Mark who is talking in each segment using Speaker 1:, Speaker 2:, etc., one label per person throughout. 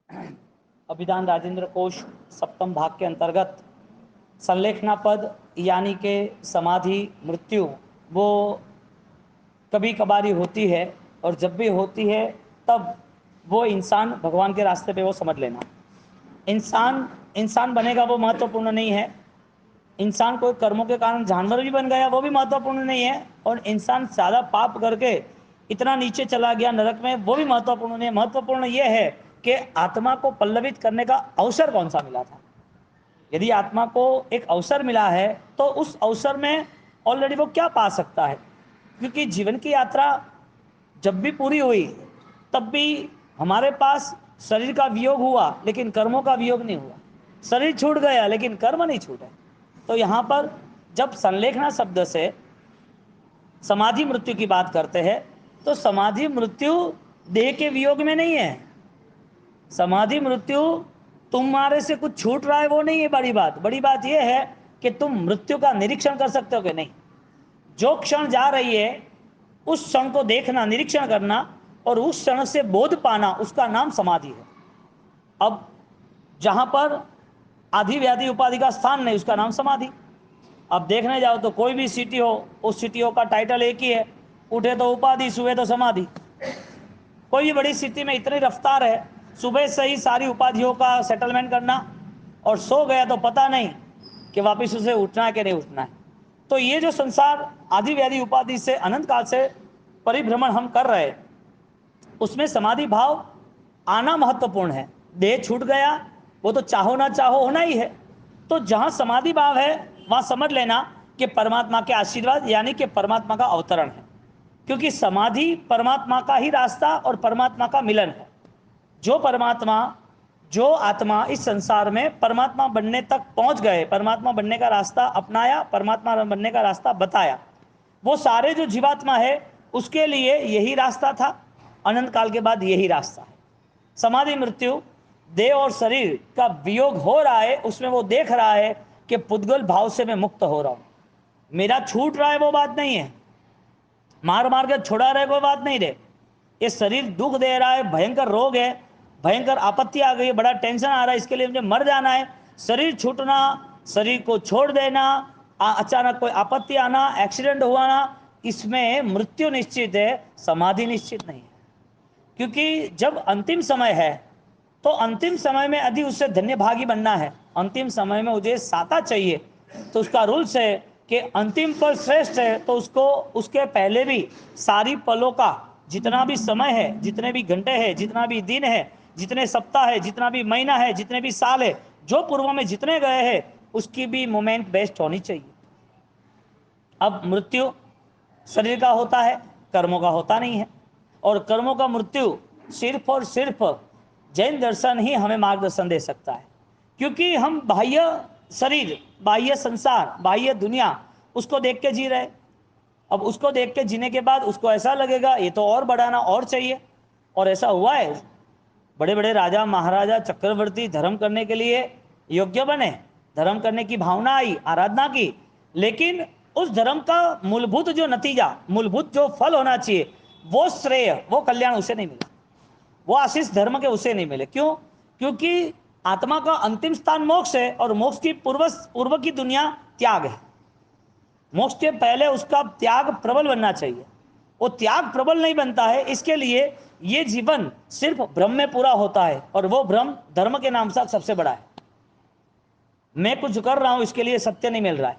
Speaker 1: अभिधान राजेंद्र कोश सप्तम भाग के अंतर्गत संलेखना पद यानी के समाधि मृत्यु वो कभी कभारी होती है, और जब भी होती है तब वो इंसान भगवान के रास्ते पे वो समझ लेना। इंसान इंसान बनेगा वो महत्वपूर्ण नहीं है। इंसान कोई कर्मों के कारण जानवर भी बन गया वो भी महत्वपूर्ण नहीं है। और इंसान ज़्यादा पाप करके इतना नीचे चला गया नरक में वो भी महत्वपूर्ण नहीं है। महत्वपूर्ण ये है कि आत्मा को पल्लवित करने का अवसर कौन सा मिला था। यदि आत्मा को एक अवसर मिला है तो उस अवसर में ऑलरेडी वो क्या पा सकता है। क्योंकि जीवन की यात्रा जब भी पूरी हुई तब भी हमारे पास शरीर का वियोग हुआ लेकिन कर्मों का वियोग नहीं हुआ। शरीर छूट गया लेकिन कर्म नहीं छूटे। तो यहाँ पर जब संलेखना शब्द से समाधि मृत्यु की बात करते हैं तो समाधि मृत्यु देह के वियोग में नहीं है। समाधि मृत्यु तुम्हारे से कुछ छूट रहा है वो नहीं है। बड़ी बात यह है कि तुम मृत्यु का निरीक्षण कर सकते हो कि नहीं। जो क्षण जा रही है उस क्षण को देखना, निरीक्षण करना और उस क्षण से बोध पाना, उसका नाम समाधि है। अब जहां पर आधि व्याधि उपाधि का स्थान नहीं उसका नाम समाधि। अब देखने जाओ तो कोई भी सिटी हो उस सिटियों का टाइटल एक ही है, उठे तो उपाधि सुबह तो समाधि। कोई भी बड़ी सिटी में इतनी रफ्तार है, सुबह से ही सारी उपाधियों का सेटलमेंट करना और सो गया तो पता नहीं कि वापस उसे उठना है कि नहीं उठना है। तो ये जो संसार आदि व्याधि उपाधि से अनंत काल से परिभ्रमण हम कर रहे उसमें समाधि भाव आना महत्वपूर्ण है। देह छूट गया वो तो चाहो ना चाहो होना ही है। तो जहां समाधि भाव है वहां समझ लेना कि परमात्मा के आशीर्वाद यानी कि परमात्मा का अवतरण है। क्योंकि समाधि परमात्मा का ही रास्ता और परमात्मा का मिलन है। जो परमात्मा जो आत्मा इस संसार में परमात्मा बनने तक पहुंच गए, परमात्मा बनने का रास्ता अपनाया, परमात्मा बनने का रास्ता बताया, वो सारे जो जीवात्मा है उसके लिए यही रास्ता था, अनंत काल के बाद यही रास्ता है। समाधि मृत्यु देह और शरीर का वियोग हो रहा है, उसमें वो देख रहा है कि पुद्गल भाव से मैं मुक्त हो रहा हूं। मेरा छूट रहा है वो बात नहीं है, मार मार के छोड़ा रहे कोई बात नहीं रे। ये शरीर दुख दे रहा है, भयंकर रोग है, भयंकर आपत्ति आ गई है, बड़ा टेंशन आ रहा है, इसके लिए मुझे मर जाना है। शरीर छूटना, शरीर को छोड़ देना, अचानक कोई आपत्ति आना, एक्सीडेंट हुआ ना, इसमें मृत्यु निश्चित है, समाधि निश्चित नहीं है। क्योंकि जब अंतिम समय है तो अंतिम समय में यदि उससे धन्य भागी बनना है, अंतिम समय में मुझे साता चाहिए, तो उसका रूल्स है कि अंतिम पल श्रेष्ठ है तो उसको उसके पहले भी सारी पलों का जितना भी समय है, जितने भी घंटे हैं, जितना भी दिन है, जितने सप्ताह है, जितना भी महीना है, जितने भी साल है, जो पूर्व में जितने गए हैं उसकी भी मोमेंट बेस्ट होनी चाहिए। अब मृत्यु शरीर का होता है, कर्मों का होता नहीं है। और कर्मों का मृत्यु सिर्फ और सिर्फ जैन दर्शन ही हमें मार्गदर्शन दे सकता है। क्योंकि हम बाह्य शरीर, बाह्य संसार, बाह्य दुनिया उसको देख के जी रहे। अब उसको देख के जीने के बाद उसको ऐसा लगेगा ये तो और बढ़ाना और चाहिए। और ऐसा हुआ है, बड़े बड़े राजा महाराजा चक्रवर्ती धर्म करने के लिए योग्य बने, धर्म करने की भावना आई, आराधना की, लेकिन उस धर्म का मूलभूत जो नतीजा, मूलभूत जो फल होना चाहिए, वो श्रेय, वो कल्याण उसे नहीं मिला, वो आशीष धर्म के उसे नहीं मिले। क्यों? क्योंकि आत्मा का अंतिम स्थान मोक्ष है और मोक्ष की पूर्व की दुनिया त्याग है। मोक्ष के पहले उसका त्याग प्रबल बनना चाहिए, वो त्याग प्रबल नहीं बनता है। इसके लिए ये जीवन सिर्फ भ्रम में पूरा होता है और वो भ्रम धर्म के नाम से सबसे बड़ा है। मैं कुछ कर रहा हूं इसके लिए सत्य नहीं मिल रहा है,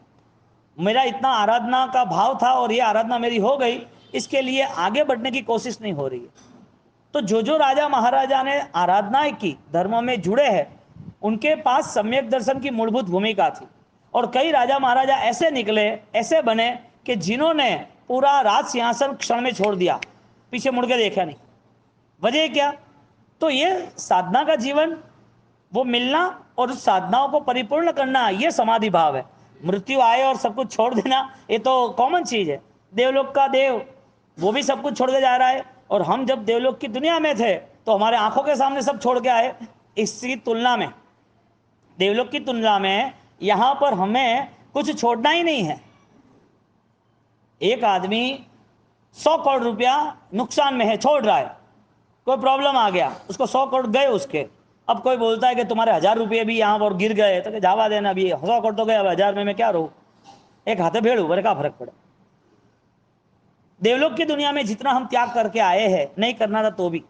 Speaker 1: मेरा इतना आराधना का भाव था और ये आराधना मेरी हो गई, इसके लिए आगे बढ़ने की कोशिश नहीं हो रही है। तो जो राजा महाराजा ने आराधनाएं की, धर्मों में जुड़े हैं, उनके पास सम्यक दर्शन की मूलभूत भूमिका थी। और कई राजा महाराजा ऐसे निकले, ऐसे बने कि जिन्होंने पूरा राज सिंहासन क्षण में छोड़ दिया, पीछे मुड़ के देखा नहीं। वजह क्या? तो ये साधना का जीवन, वो मिलना और उस साधनाओं को परिपूर्ण करना, ये समाधि भाव है। मृत्यु आए और सब कुछ छोड़ देना ये तो कॉमन चीज है। देवलोक का देव वो भी सब कुछ छोड़ के जा रहा है, और हम जब देवलोक की दुनिया में थे तो हमारे आंखों के सामने सब छोड़ के आए। इसकी तुलना में, देवलोक की तुलना में यहां पर हमें कुछ छोड़ना ही नहीं है। एक आदमी 100 करोड़ रुपया नुकसान में है, छोड़ रहा है, कोई प्रॉब्लम आ गया, उसको 100 करोड़ गए उसके, अब कोई बोलता है कि तुम्हारे 1000 रुपये भी यहाँ पर गिर गए, तो जावा देना, अभी 100 कर तो गए, अब 1000 में मैं क्या रहूँ, एक हाथे भेड़ू बड़े का फर्क पड़े। देवलोक की दुनिया में जितना हम त्याग करके आए हैं, नहीं करना था तो भी,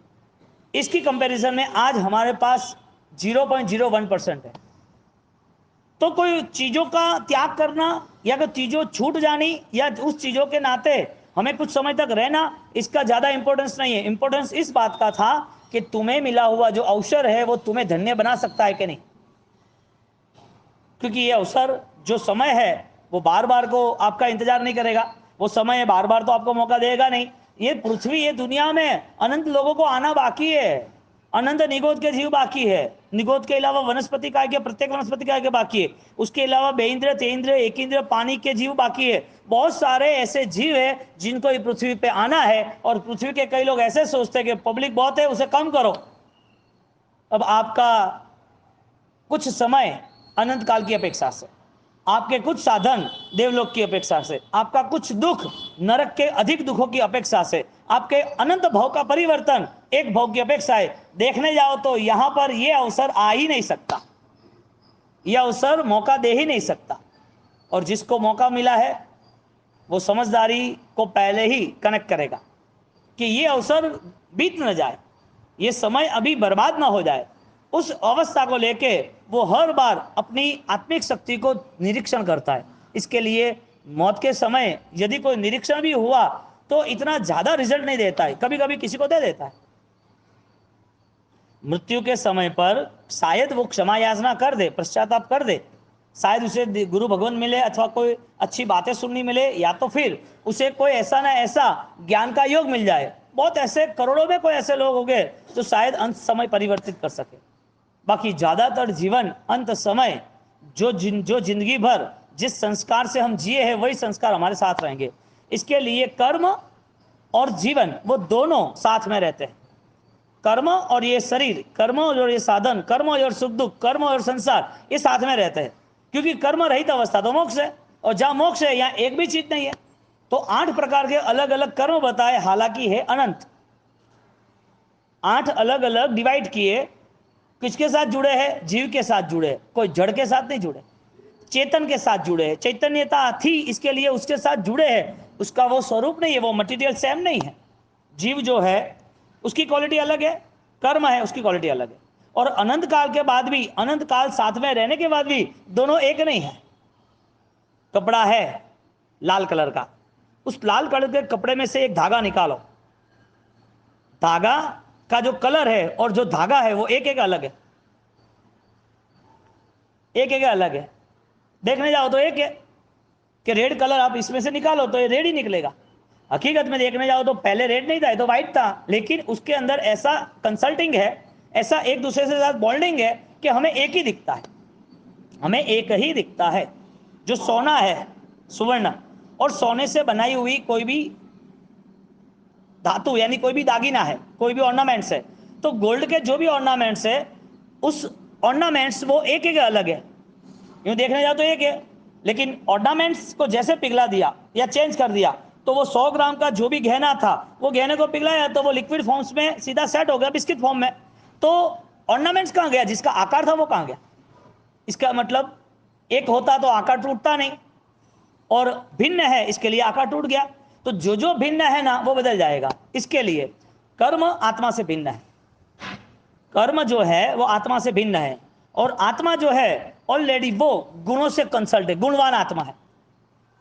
Speaker 1: इसकी कंपैरिजन में आज हमारे पास 0.01% है। तो कोई चीजों का त्याग करना या कोई चीजों छूट जानी या उस चीजों के नाते हमें कुछ समय तक रहना, इसका ज्यादा इंपॉर्टेंस नहीं है। इंपॉर्टेंस इस बात का था कि तुम्हें मिला हुआ जो अवसर है वो तुम्हें धन्य बना सकता है कि नहीं, क्योंकि ये अवसर जो समय है वो बार बार को आपका इंतजार नहीं करेगा, वो समय बार बार तो आपको मौका देगा नहीं। ये पृथ्वी, ये दुनिया में अनंत लोगों को आना बाकी है, अनंत निगोद के जीव बाकी है। निगोद के अलावा वनस्पति काय के, प्रत्येक वनस्पति काय के बाकी है। उसके अलावा बेइंद्र, तेइंद्र, एकींद्र, पानी के जीव बाकी है। बहुत सारे ऐसे जीव है जिनको ये पृथ्वी पे आना है, और पृथ्वी के कई लोग ऐसे सोचते हैं कि पब्लिक बहुत है, उसे कम करो। अब आपका कुछ समय अनंत काल की अपेक्षा से, आपके कुछ साधन देवलोक की अपेक्षा से, आपका कुछ दुख नरक के अधिक दुखों की अपेक्षा से, आपके अनंत भाव का परिवर्तन एक भाव की अपेक्षा है। देखने जाओ तो यहां पर यह अवसर आ ही नहीं सकता, यह अवसर मौका दे ही नहीं सकता। और जिसको मौका मिला है वो समझदारी को पहले ही कनेक्ट करेगा कि यह अवसर बीत न जाए, यह समय अभी बर्बाद ना हो जाए। उस अवस्था को लेके वो हर बार अपनी आत्मिक शक्ति को निरीक्षण करता है। इसके लिए मौत के समय यदि कोई निरीक्षण भी हुआ तो इतना ज्यादा रिजल्ट नहीं देता है, कभी कभी किसी को दे देता है। मृत्यु के समय पर शायद वो क्षमा याचना कर दे, पश्चाताप कर दे, शायद उसे गुरु भगवान मिले अथवा कोई अच्छी बातें सुननी मिले, या तो फिर उसे कोई ऐसा ना ऐसा ज्ञान का योग मिल जाए। बहुत ऐसे करोड़ों में कोई ऐसे लोग होंगे जो शायद अंत समय परिवर्तित कर सके। बाकी ज्यादातर जीवन अंत समय जो जिंदगी भर जिस संस्कार से हम जिए हैं वही संस्कार हमारे साथ रहेंगे। इसके लिए कर्म और जीवन वो दोनों साथ में रहते हैं। कर्म और ये शरीर, कर्म और ये साधन, कर्म और सुख दुख, कर्म और संसार, ये साथ में रहते हैं। क्योंकि कर्म रहित अवस्था तो मोक्ष है, और जहां मोक्ष है यहाँ एक भी चीज नहीं है। तो 8 प्रकार के अलग अलग कर्म बताए, हालांकि है अनंत। 8 अलग अलग डिवाइड किए, किसके साथ जुड़े हैं? जीव के साथ जुड़े, कोई जड़ के साथ नहीं जुड़े, चेतन के साथ जुड़े हैं। चैतन्यता थी इसके लिए उसके साथ जुड़े हैं, उसका वो स्वरूप नहीं है, वो मटेरियल सेम नहीं है। जीव जो है उसकी क्वालिटी अलग है, कर्म है उसकी क्वालिटी अलग है। और अनंत काल के बाद भी, अनंत काल साथ में रहने के बाद भी दोनों एक नहीं है। कपड़ा है लाल कलर का, उस लाल कलर के कपड़े में से एक धागा निकालो, धागा का जो कलर है और जो धागा है वो एक एक अलग है, एक एक अलग है। देखने जाओ तो एक है कि रेड कलर आप इसमें से निकालो तो ये रेड ही निकलेगा। हकीकत में देखने जाओ तो पहले रेड नहीं था, ये तो व्हाइट था, लेकिन उसके अंदर ऐसा कंसल्टिंग है, ऐसा एक दूसरे से साथ बॉन्डिंग है कि हमें एक ही दिखता है, हमें एक ही दिखता है। जो सोना है, सुवर्ण, और सोने से बनाई हुई कोई भी धातु यानी कोई भी दागिना है, कोई भी ऑर्नामेंट्स है, तो गोल्ड के जो भी ऑर्नामेंट्स है उस ऑर्नामेंट्स वो एक एक अलग है। यूं देखने जाओ तो एक है, लेकिन ऑर्नामेंट्स को जैसे पिघला दिया या चेंज कर दिया तो वो 100 ग्राम का जो भी गहना था वो गहने को पिघलाया तो वो लिक्विड फॉर्म्स में सीधा सेट हो गया, बिस्किट फॉर्म में। तो ऑर्नामेंट्स कहाँ गया? जिसका आकार था वो कहाँ गया? इसका मतलब एक होता तो आकार टूटता नहीं, और भिन्न है इसके लिए आकार टूट गया। तो जो जो भिन्न है ना वो बदल जाएगा। इसके लिए कर्म आत्मा से भिन्न है, कर्म जो है वो आत्मा से भिन्न है, और आत्मा जो है ऑलरेडी वो गुणों से कंसल्ट है, गुणवान आत्मा है।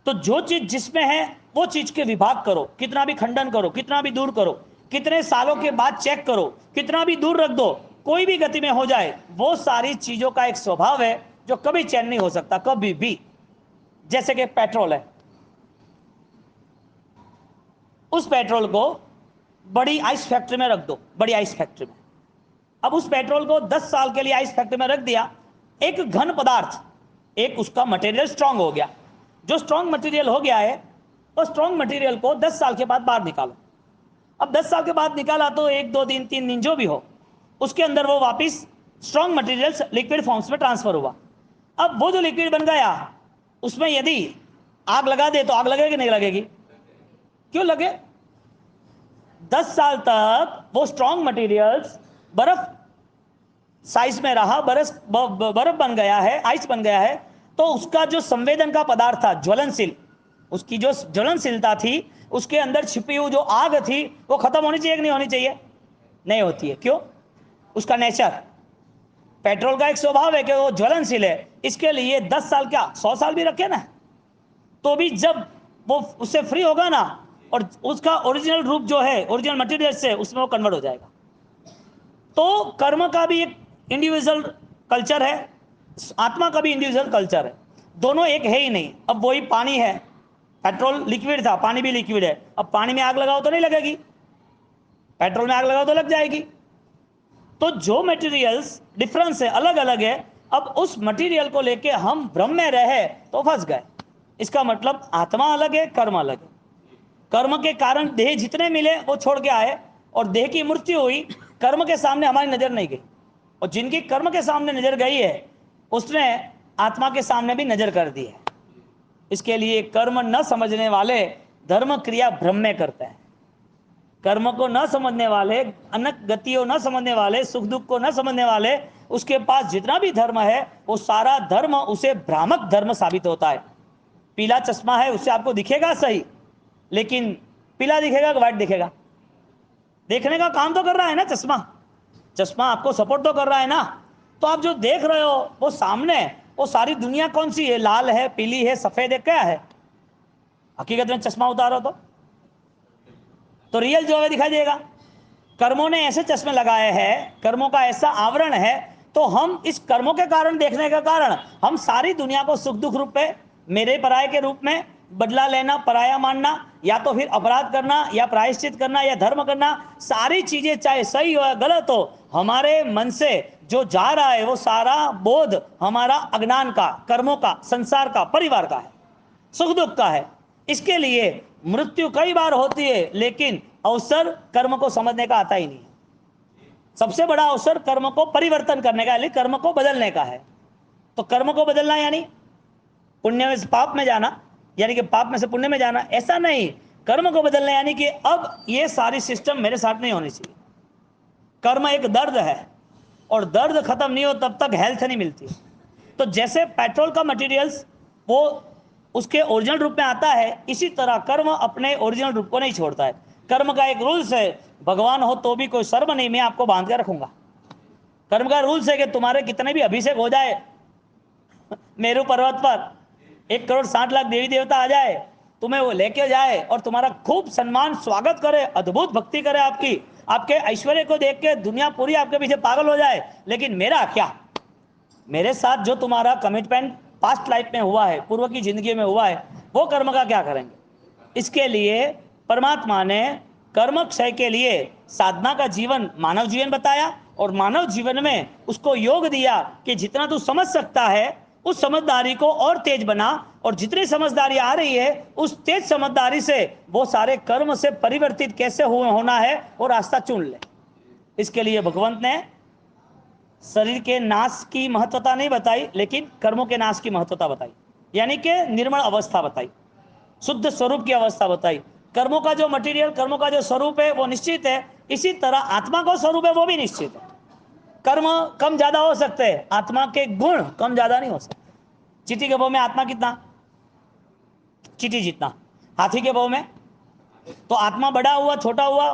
Speaker 1: तो जो चीज जिसमें है वो चीज के विभाग करो, कितना भी खंडन करो, कितना भी दूर करो, कितने सालों के बाद चेक करो, कितना भी दूर रख दो, कोई भी गति में हो जाए, वो सारी चीजों का एक स्वभाव है जो कभी चेंज नहीं हो सकता, कभी भी। जैसे कि पेट्रोल है, उस पेट्रोल को बड़ी आइस फैक्ट्री में रख दो, बड़ी आइस फैक्ट्री में। अब उस पेट्रोल को 10 साल के लिए आइस फैक्ट्री में रख दिया, एक घन पदार्थ, एक उसका मटेरियल स्ट्रांग हो गया। जो स्ट्रांग मटेरियल हो गया है उस स्ट्रांग मटेरियल को 10 साल के बाद बाहर निकालो। अब 10 साल के बाद निकाला तो 1 2 दिन 3 दिन जो भी हो, उसके अंदर वो वापस स्ट्रांग मटेरियल लिक्विड फॉर्म्स में ट्रांसफर हुआ। अब वो जो लिक्विड बन गया उसमें यदि आग लगा दे तो आग लगेगी नहीं लगेगी? क्यों लगे? 10 साल तक वो स्ट्रांग मटेरियल्स बर्फ साइज में रहा, बर्फ बन गया है, आइस बन गया है, तो उसका जो संवेदन का पदार्थ था, ज्वलनशील, उसकी जो ज्वलनशीलता थी, उसके अंदर छिपी हुई जो आग थी, वो खत्म होनी चाहिए कि नहीं होनी चाहिए? नहीं होती है। क्यों? उसका नेचर, पेट्रोल का एक स्वभाव है कि वो ज्वलनशील है। इसके लिए 10 साल क्या 100 साल भी रखे ना, तो भी जब वो उससे फ्री होगा ना, और उसका ओरिजिनल रूप जो है, ओरिजिनल मटेरियल से, उसमें वो कन्वर्ट हो जाएगा। तो कर्म का भी एक इंडिविजुअल कल्चर है, आत्मा का भी इंडिविजुअल कल्चर है, दोनों एक है ही नहीं। अब वही पानी है, पेट्रोल लिक्विड था, पानी भी लिक्विड है। अब पानी में आग लगाओ तो नहीं लगेगी, पेट्रोल में आग लगाओ तो लग जाएगी। तो जो मटेरियल्स डिफरेंस है, अलग अलग है, अब उस मटेरियल को लेके हम भ्रम में रहे तो फंस गए। इसका मतलब आत्मा अलग है, कर्म अलग है। कर्म के कारण देह जितने मिले वो छोड़ के आए, और देह की मृत्यु हुई, कर्म के सामने हमारी नजर नहीं गई, और जिनकी कर्म के सामने नजर गई है उसने आत्मा के सामने भी नजर कर दी है। इसके लिए कर्म न समझने वाले धर्म क्रिया भ्रम में करते हैं। कर्म को न समझने वाले, अनक गतियों न समझने वाले, सुख दुख को न समझने वाले, उसके पास जितना भी धर्म है वो सारा धर्म उसे भ्रामक धर्म साबित होता है। पीला चश्मा है, उससे आपको दिखेगा सही, लेकिन पीला दिखेगा कि व्हाइट दिखेगा? देखने का काम तो कर रहा है ना चश्मा, चश्मा आपको सपोर्ट तो कर रहा है ना। तो आप जो देख रहे हो वो सामने, वो सारी दुनिया कौन सी है? लाल है, पीली है, सफेद है, क्या है? हकीकत में चश्मा उतारो तो रियल जो है दिखाई देगा। कर्मों ने ऐसे चश्मे लगाए हैं, कर्मों का ऐसा आवरण है, तो हम इस कर्मों के कारण, देखने के कारण, हम सारी दुनिया को सुख दुख रूप में, मेरे पराये के रूप में, बदला लेना, पराया मानना, या तो फिर अपराध करना, या प्रायश्चित करना, या धर्म करना, सारी चीजें चाहे सही हो या गलत हो, हमारे मन से जो जा रहा है वो सारा बोध हमारा अज्ञान का, कर्मों का, संसार का, परिवार का है, सुख दुख का है। इसके लिए मृत्यु कई बार होती है, लेकिन अवसर कर्म को समझने का आता ही नहीं। सबसे बड़ा अवसर कर्म को परिवर्तन करने का, यानी कर्म को बदलने का है। तो कर्म को बदलना यानी पुण्य में से पाप में जाना, यानी कि पाप में से पुण्य में जाना, ऐसा नहीं। कर्म को बदलना यानी कि अब ये सारी सिस्टम मेरे साथ नहीं होनी चाहिए। कर्म एक दर्द है, और दर्द खत्म नहीं हो तब तक हेल्थ नहीं मिलती। तो जैसे पेट्रोल का मटेरियल्स वो उसके ओरिजिनल रूप में आता है, इसी तरह कर्म अपने ओरिजिनल रूप को नहीं छोड़ता है। कर्म का एक रूल्स है, भगवान हो तो भी कोई शर्म नहीं, मैं आपको बांध कर रखूंगा। कर्म का रूल्स है कि तुम्हारे कितने भी अभिषेक हो जाए मेरू पर्वत पर, 1,60,00,000 देवी देवता आ जाए, तुम्हें वो लेके जाए और तुम्हारा खूब सम्मान स्वागत करे, अद्भुत भक्ति करे आपकी, आपके ऐश्वर्य को देख के दुनिया पूरी आपके पीछे पागल हो जाए, लेकिन मेरा क्या, मेरे साथ जो तुम्हारा कमिटमेंट पास्ट लाइफ में हुआ है, पूर्व की जिंदगी में हुआ है, वो कर्म का क्या करेंगे? इसके लिए परमात्मा ने कर्म क्षय के लिए साधना का जीवन, मानव जीवन बताया, और मानव जीवन में उसको योग दिया कि जितना तू समझ सकता है उस समझदारी को और तेज बना, और जितनी समझदारी आ रही है उस तेज समझदारी से वो सारे कर्म से परिवर्तित कैसे होना है वो रास्ता चुन ले। इसके लिए भगवंत ने शरीर के नाश की महत्वता नहीं बताई, लेकिन कर्मों के नाश की महत्वता बताई, यानी कि निर्मल अवस्था बताई, शुद्ध स्वरूप की अवस्था बताई। कर्मों का जो मटेरियल, कर्मों का जो स्वरूप है वो निश्चित है, इसी तरह आत्मा का स्वरूप है वो भी निश्चित है। कर्म कम ज्यादा हो सकते हैं, आत्मा के गुण कम ज्यादा नहीं हो सकते। चींटी के भाव में आत्मा कितना? चींटी जितना। हाथी के भाव में तो आत्मा बड़ा हुआ, छोटा हुआ,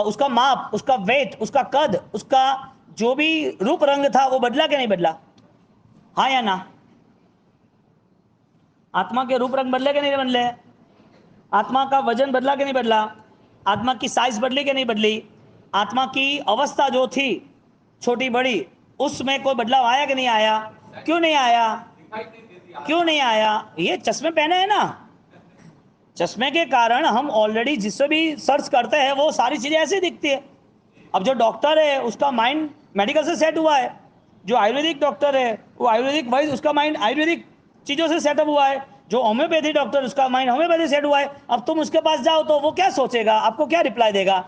Speaker 1: उसका माप, उसका वेट, उसका कद, उसका जो भी रूप रंग था वो बदला कि नहीं बदला? हाँ या ना? आत्मा के रूप रंग बदले कि नहीं बदले? आत्मा का वजन बदला कि नहीं बदला? आत्मा की साइज बदली कि नहीं बदली? आत्मा की अवस्था जो थी छोटी बड़ी, उसमें कोई बदलाव आया कि नहीं आया? क्यों नहीं आया? क्यों नहीं आया? ये चश्मे पहने हैं ना, चश्मे के कारण हम ऑलरेडी जिससे भी सर्च करते हैं वो सारी चीजें ऐसी दिखती है। अब जो डॉक्टर है उसका माइंड मेडिकल से सेट हुआ है, जो आयुर्वेदिक डॉक्टर है वो आयुर्वेदिक वाइज उसका माइंड आयुर्वेदिक चीजों से सेटअप हुआ है, जो होम्योपैथी डॉक्टर उसका माइंड होम्योपैथी सेट हुआ है। अब तुम उसके पास जाओ तो वो क्या सोचेगा, आपको क्या रिप्लाई देगा?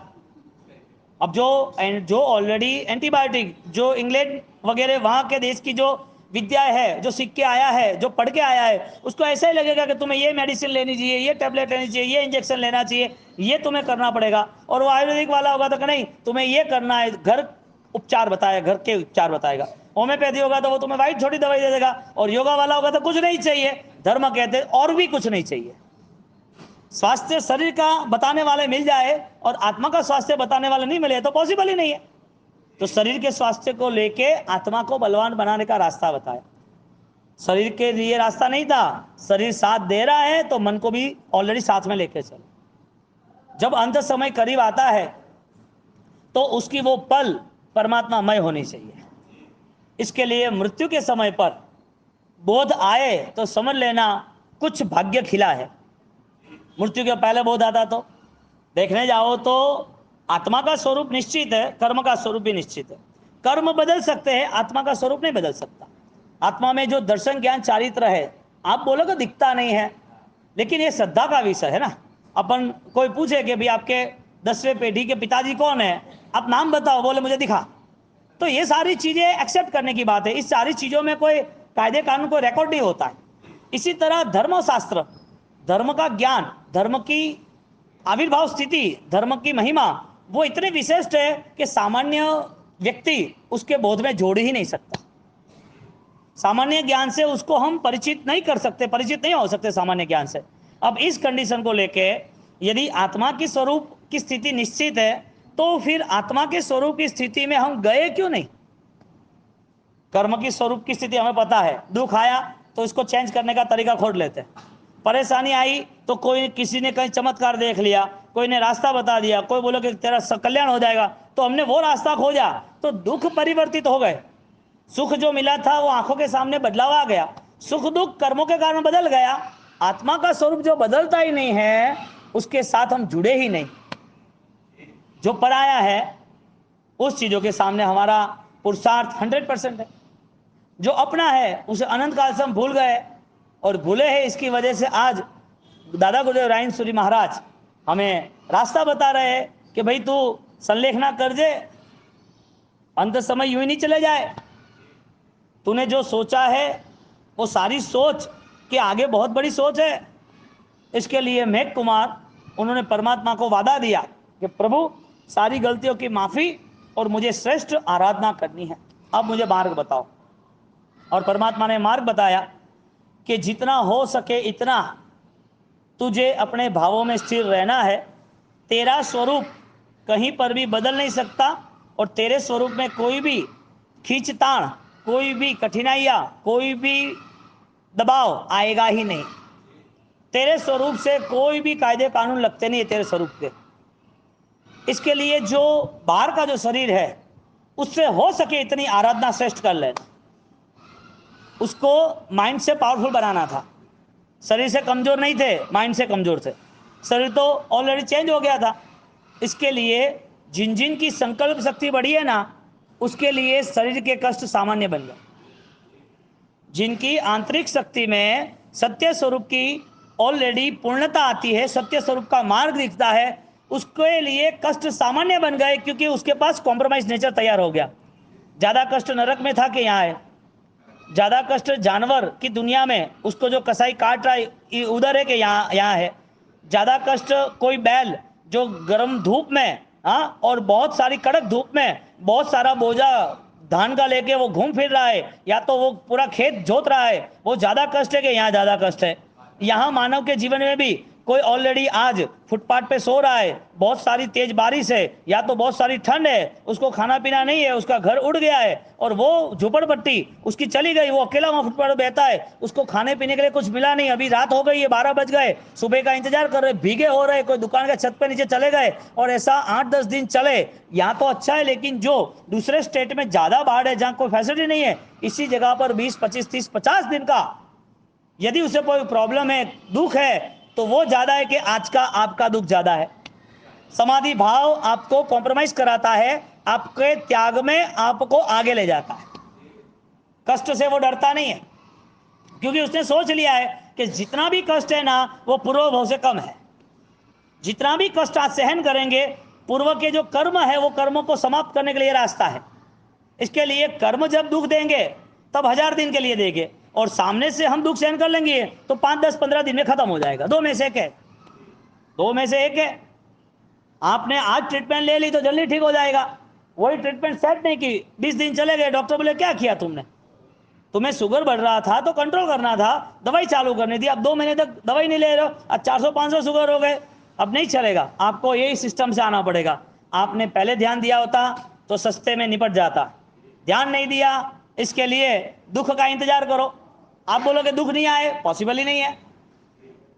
Speaker 1: अब जो ऑलरेडी एंटीबायोटिक, जो इंग्लैंड वगैरह वहां के देश की जो विद्या है, जो सीख के आया है, जो पढ़ के आया है, उसको ऐसा ही लगेगा कि तुम्हें ये मेडिसिन लेनी चाहिए, ये टैबलेट लेनी चाहिए, ये इंजेक्शन लेना चाहिए, ये तुम्हें करना पड़ेगा। और वो आयुर्वेदिक वाला होगा तो नहीं, तुम्हें ये करना है, घर उपचार बताया, घर के उपचार बताएगा। होम्योपैथी होगा तो वो तुम्हें वाइट छोटी दवाई दे देगा, और योगा वाला होगा तो कुछ नहीं चाहिए। धर्म कहते हैं और भी कुछ नहीं चाहिए। स्वास्थ्य शरीर का बताने वाले मिल जाए और आत्मा का स्वास्थ्य बताने वाले नहीं मिले तो पॉसिबल ही नहीं है। तो शरीर के स्वास्थ्य को लेके आत्मा को बलवान बनाने का रास्ता बताया। शरीर के लिए रास्ता नहीं था, शरीर साथ दे रहा है तो मन को भी ऑलरेडी साथ में लेके चलो। जब अंत समय करीब आता है तो उसकी वो पल परमात्मामय होनी चाहिए। इसके लिए मृत्यु के समय पर बोध आए तो समझ लेना कुछ भाग्य खिला है। मृत्यु के पहले बोध आता तो देखने जाओ तो आत्मा का स्वरूप निश्चित है, कर्म का स्वरूप भी निश्चित है। कर्म बदल सकते हैं, आत्मा का स्वरूप नहीं बदल सकता। आत्मा में जो दर्शन ज्ञान चारित्र है, आप बोलोगे दिखता नहीं है, लेकिन ये श्रद्धा का विषय है ना। अपन कोई पूछे कि भाई आपके 10वें पीढ़ी के पिताजी कौन है, आप नाम बताओ, बोले मुझे दिखा, तो ये सारी चीजें एक्सेप्ट करने की बात है। इस सारी चीजों में कोई कायदे कानून को रिकॉर्ड नहीं होता है। इसी तरह धर्म शास्त्र, धर्म का ज्ञान, धर्म की आविर्भाव स्थिति, धर्म की महिमा वो इतने विशिष्ट है कि सामान्य व्यक्ति उसके बोध में जोड़ ही नहीं सकता। सामान्य ज्ञान से उसको हम परिचित नहीं कर सकते, परिचित नहीं हो सकते सामान्य ज्ञान से। अब इस कंडीशन को लेके यदि आत्मा की स्वरूप की स्थिति निश्चित है तो फिर आत्मा के स्वरूप की स्थिति में हम गए क्यों नहीं। कर्म की स्वरूप की स्थिति हमें पता है, दुख आया तो इसको चेंज करने का तरीका खोज लेते हैं। परेशानी आई तो कोई किसी ने कहीं चमत्कार देख लिया, कोई ने रास्ता बता दिया, कोई बोलो कि तेरा कल्याण हो जाएगा, तो हमने वो रास्ता खोजा तो दुख परिवर्तित हो गए। सुख जो मिला था वो आंखों के सामने बदलाव आ गया, सुख दुख कर्मों के कारण बदल गया। आत्मा का स्वरूप जो बदलता ही नहीं है उसके साथ हम जुड़े ही नहीं। जो पराया है उस चीजों के सामने हमारा पुरुषार्थ 100% है। जो अपना है उसे अनंत काल से हम भूल गए, और भूले हैं इसकी वजह से आज दादा गुरुदेव रायन सूरी महाराज हमें रास्ता बता रहे हैं कि भाई तू संलेखना कर जे, अंत समय यूं ही नहीं चले जाए। तूने जो सोचा है वो सारी सोच के आगे बहुत बड़ी सोच है। इसके लिए मेघ कुमार उन्होंने परमात्मा को वादा दिया कि प्रभु सारी गलतियों की माफी और मुझे श्रेष्ठ आराधना करनी है, अब मुझे मार्ग बताओ। और परमात्मा ने मार्ग बताया कि जितना हो सके इतना तुझे अपने भावों में स्थिर रहना है। तेरा स्वरूप कहीं पर भी बदल नहीं सकता, और तेरे स्वरूप में कोई भी खींचतान, कोई भी कठिनाइयाँ, कोई भी दबाव आएगा ही नहीं। तेरे स्वरूप से कोई भी कायदे कानून लगते नहीं है तेरे स्वरूप के। इसके लिए जो बाहर का जो शरीर है उससे हो सके इतनी आराधना श्रेष्ठ कर लेना। उसको माइंड से पावरफुल बनाना था, शरीर से कमजोर नहीं थे, माइंड से कमजोर थे। शरीर तो ऑलरेडी चेंज हो गया था। इसके लिए जिन जिन की संकल्प शक्ति बढ़ी है ना, उसके लिए शरीर के कष्ट सामान्य बन गए। जिनकी आंतरिक शक्ति में सत्य स्वरूप की ऑलरेडी पूर्णता आती है, सत्य स्वरूप का मार्ग दिखता है, उसके लिए कष्ट सामान्य बन गए, क्योंकि उसके पास कॉम्प्रोमाइज नेचर तैयार हो गया। ज्यादा कष्ट नरक में था कि यहाँ है, ज्यादा कष्ट जानवर की दुनिया में उसको जो कसाई काट रहा है उधर है कि यहाँ है। ज्यादा कष्ट कोई बैल जो गर्म धूप में, हाँ, और बहुत सारी कड़क धूप में बहुत सारा बोझा धान का लेके वो घूम फिर रहा है, या तो वो पूरा खेत जोत रहा है, वो ज्यादा कष्ट है कि यहाँ ज्यादा कष्ट है। यहाँ मानव के जीवन में भी कोई ऑलरेडी आज फुटपाथ पे सो रहा है, बहुत सारी तेज बारिश है या तो बहुत सारी ठंड है, उसको खाना पीना नहीं है, उसका घर उड़ गया है और वो झोपड़पट्टी उसकी चली गई, वो अकेला वहाँ फुटपाथ पे बैठा है, उसको खाने पीने के लिए कुछ मिला नहीं, अभी रात हो गई है, 12 बज गए, सुबह का इंतजार कर रहे, भीगे हो रहे, कोई दुकान के छत पे नीचे चले गए, और ऐसा 8-10 दिन चले। यहाँ तो अच्छा है, लेकिन जो दूसरे स्टेट में ज्यादा बाढ़ है, जहाँ कोई फैसिलिटी नहीं है, इसी जगह पर 20, 25, 30, 50 दिन का यदि उसे कोई प्रॉब्लम है, दुख है, तो वो ज्यादा है कि आज का आपका दुख ज्यादा है। समाधि भाव आपको कॉम्प्रोमाइज कराता है, आपके त्याग में आपको आगे ले जाता है। कष्ट से वो डरता नहीं है, क्योंकि उसने सोच लिया है कि जितना भी कष्ट है ना वो पूर्व भाव से कम है। जितना भी कष्ट आज सहन करेंगे, पूर्व के जो कर्म है वो कर्मों को समाप्त करने के लिए रास्ता है। इसके लिए कर्म जब दुख देंगे तब 1000 दिन के लिए देंगे, और सामने से हम दुख सहन कर लेंगे तो 5, 10, 15 दिन में खत्म हो जाएगा। दो में से एक है, दो में से एक है। आपने आज ट्रीटमेंट ले ली तो जल्दी ठीक हो जाएगा, वही ट्रीटमेंट सेट नहीं की, 20 दिन चले गए, डॉक्टर बोले क्या किया तुमने, तुम्हें शुगर बढ़ रहा था तो कंट्रोल करना था, दवाई चालू करनी थी, अब 2 महीने तक दवाई नहीं ले रहे हो, अब 400-500 शुगर हो गए, अब नहीं चलेगा, आपको यही सिस्टम से आना पड़ेगा। आपने पहले ध्यान दिया होता तो सस्ते में निपट जाता, ध्यान नहीं दिया, इसके लिए दुख का इंतजार करो। आप बोलोगे दुख नहीं आए, पॉसिबल ही नहीं है,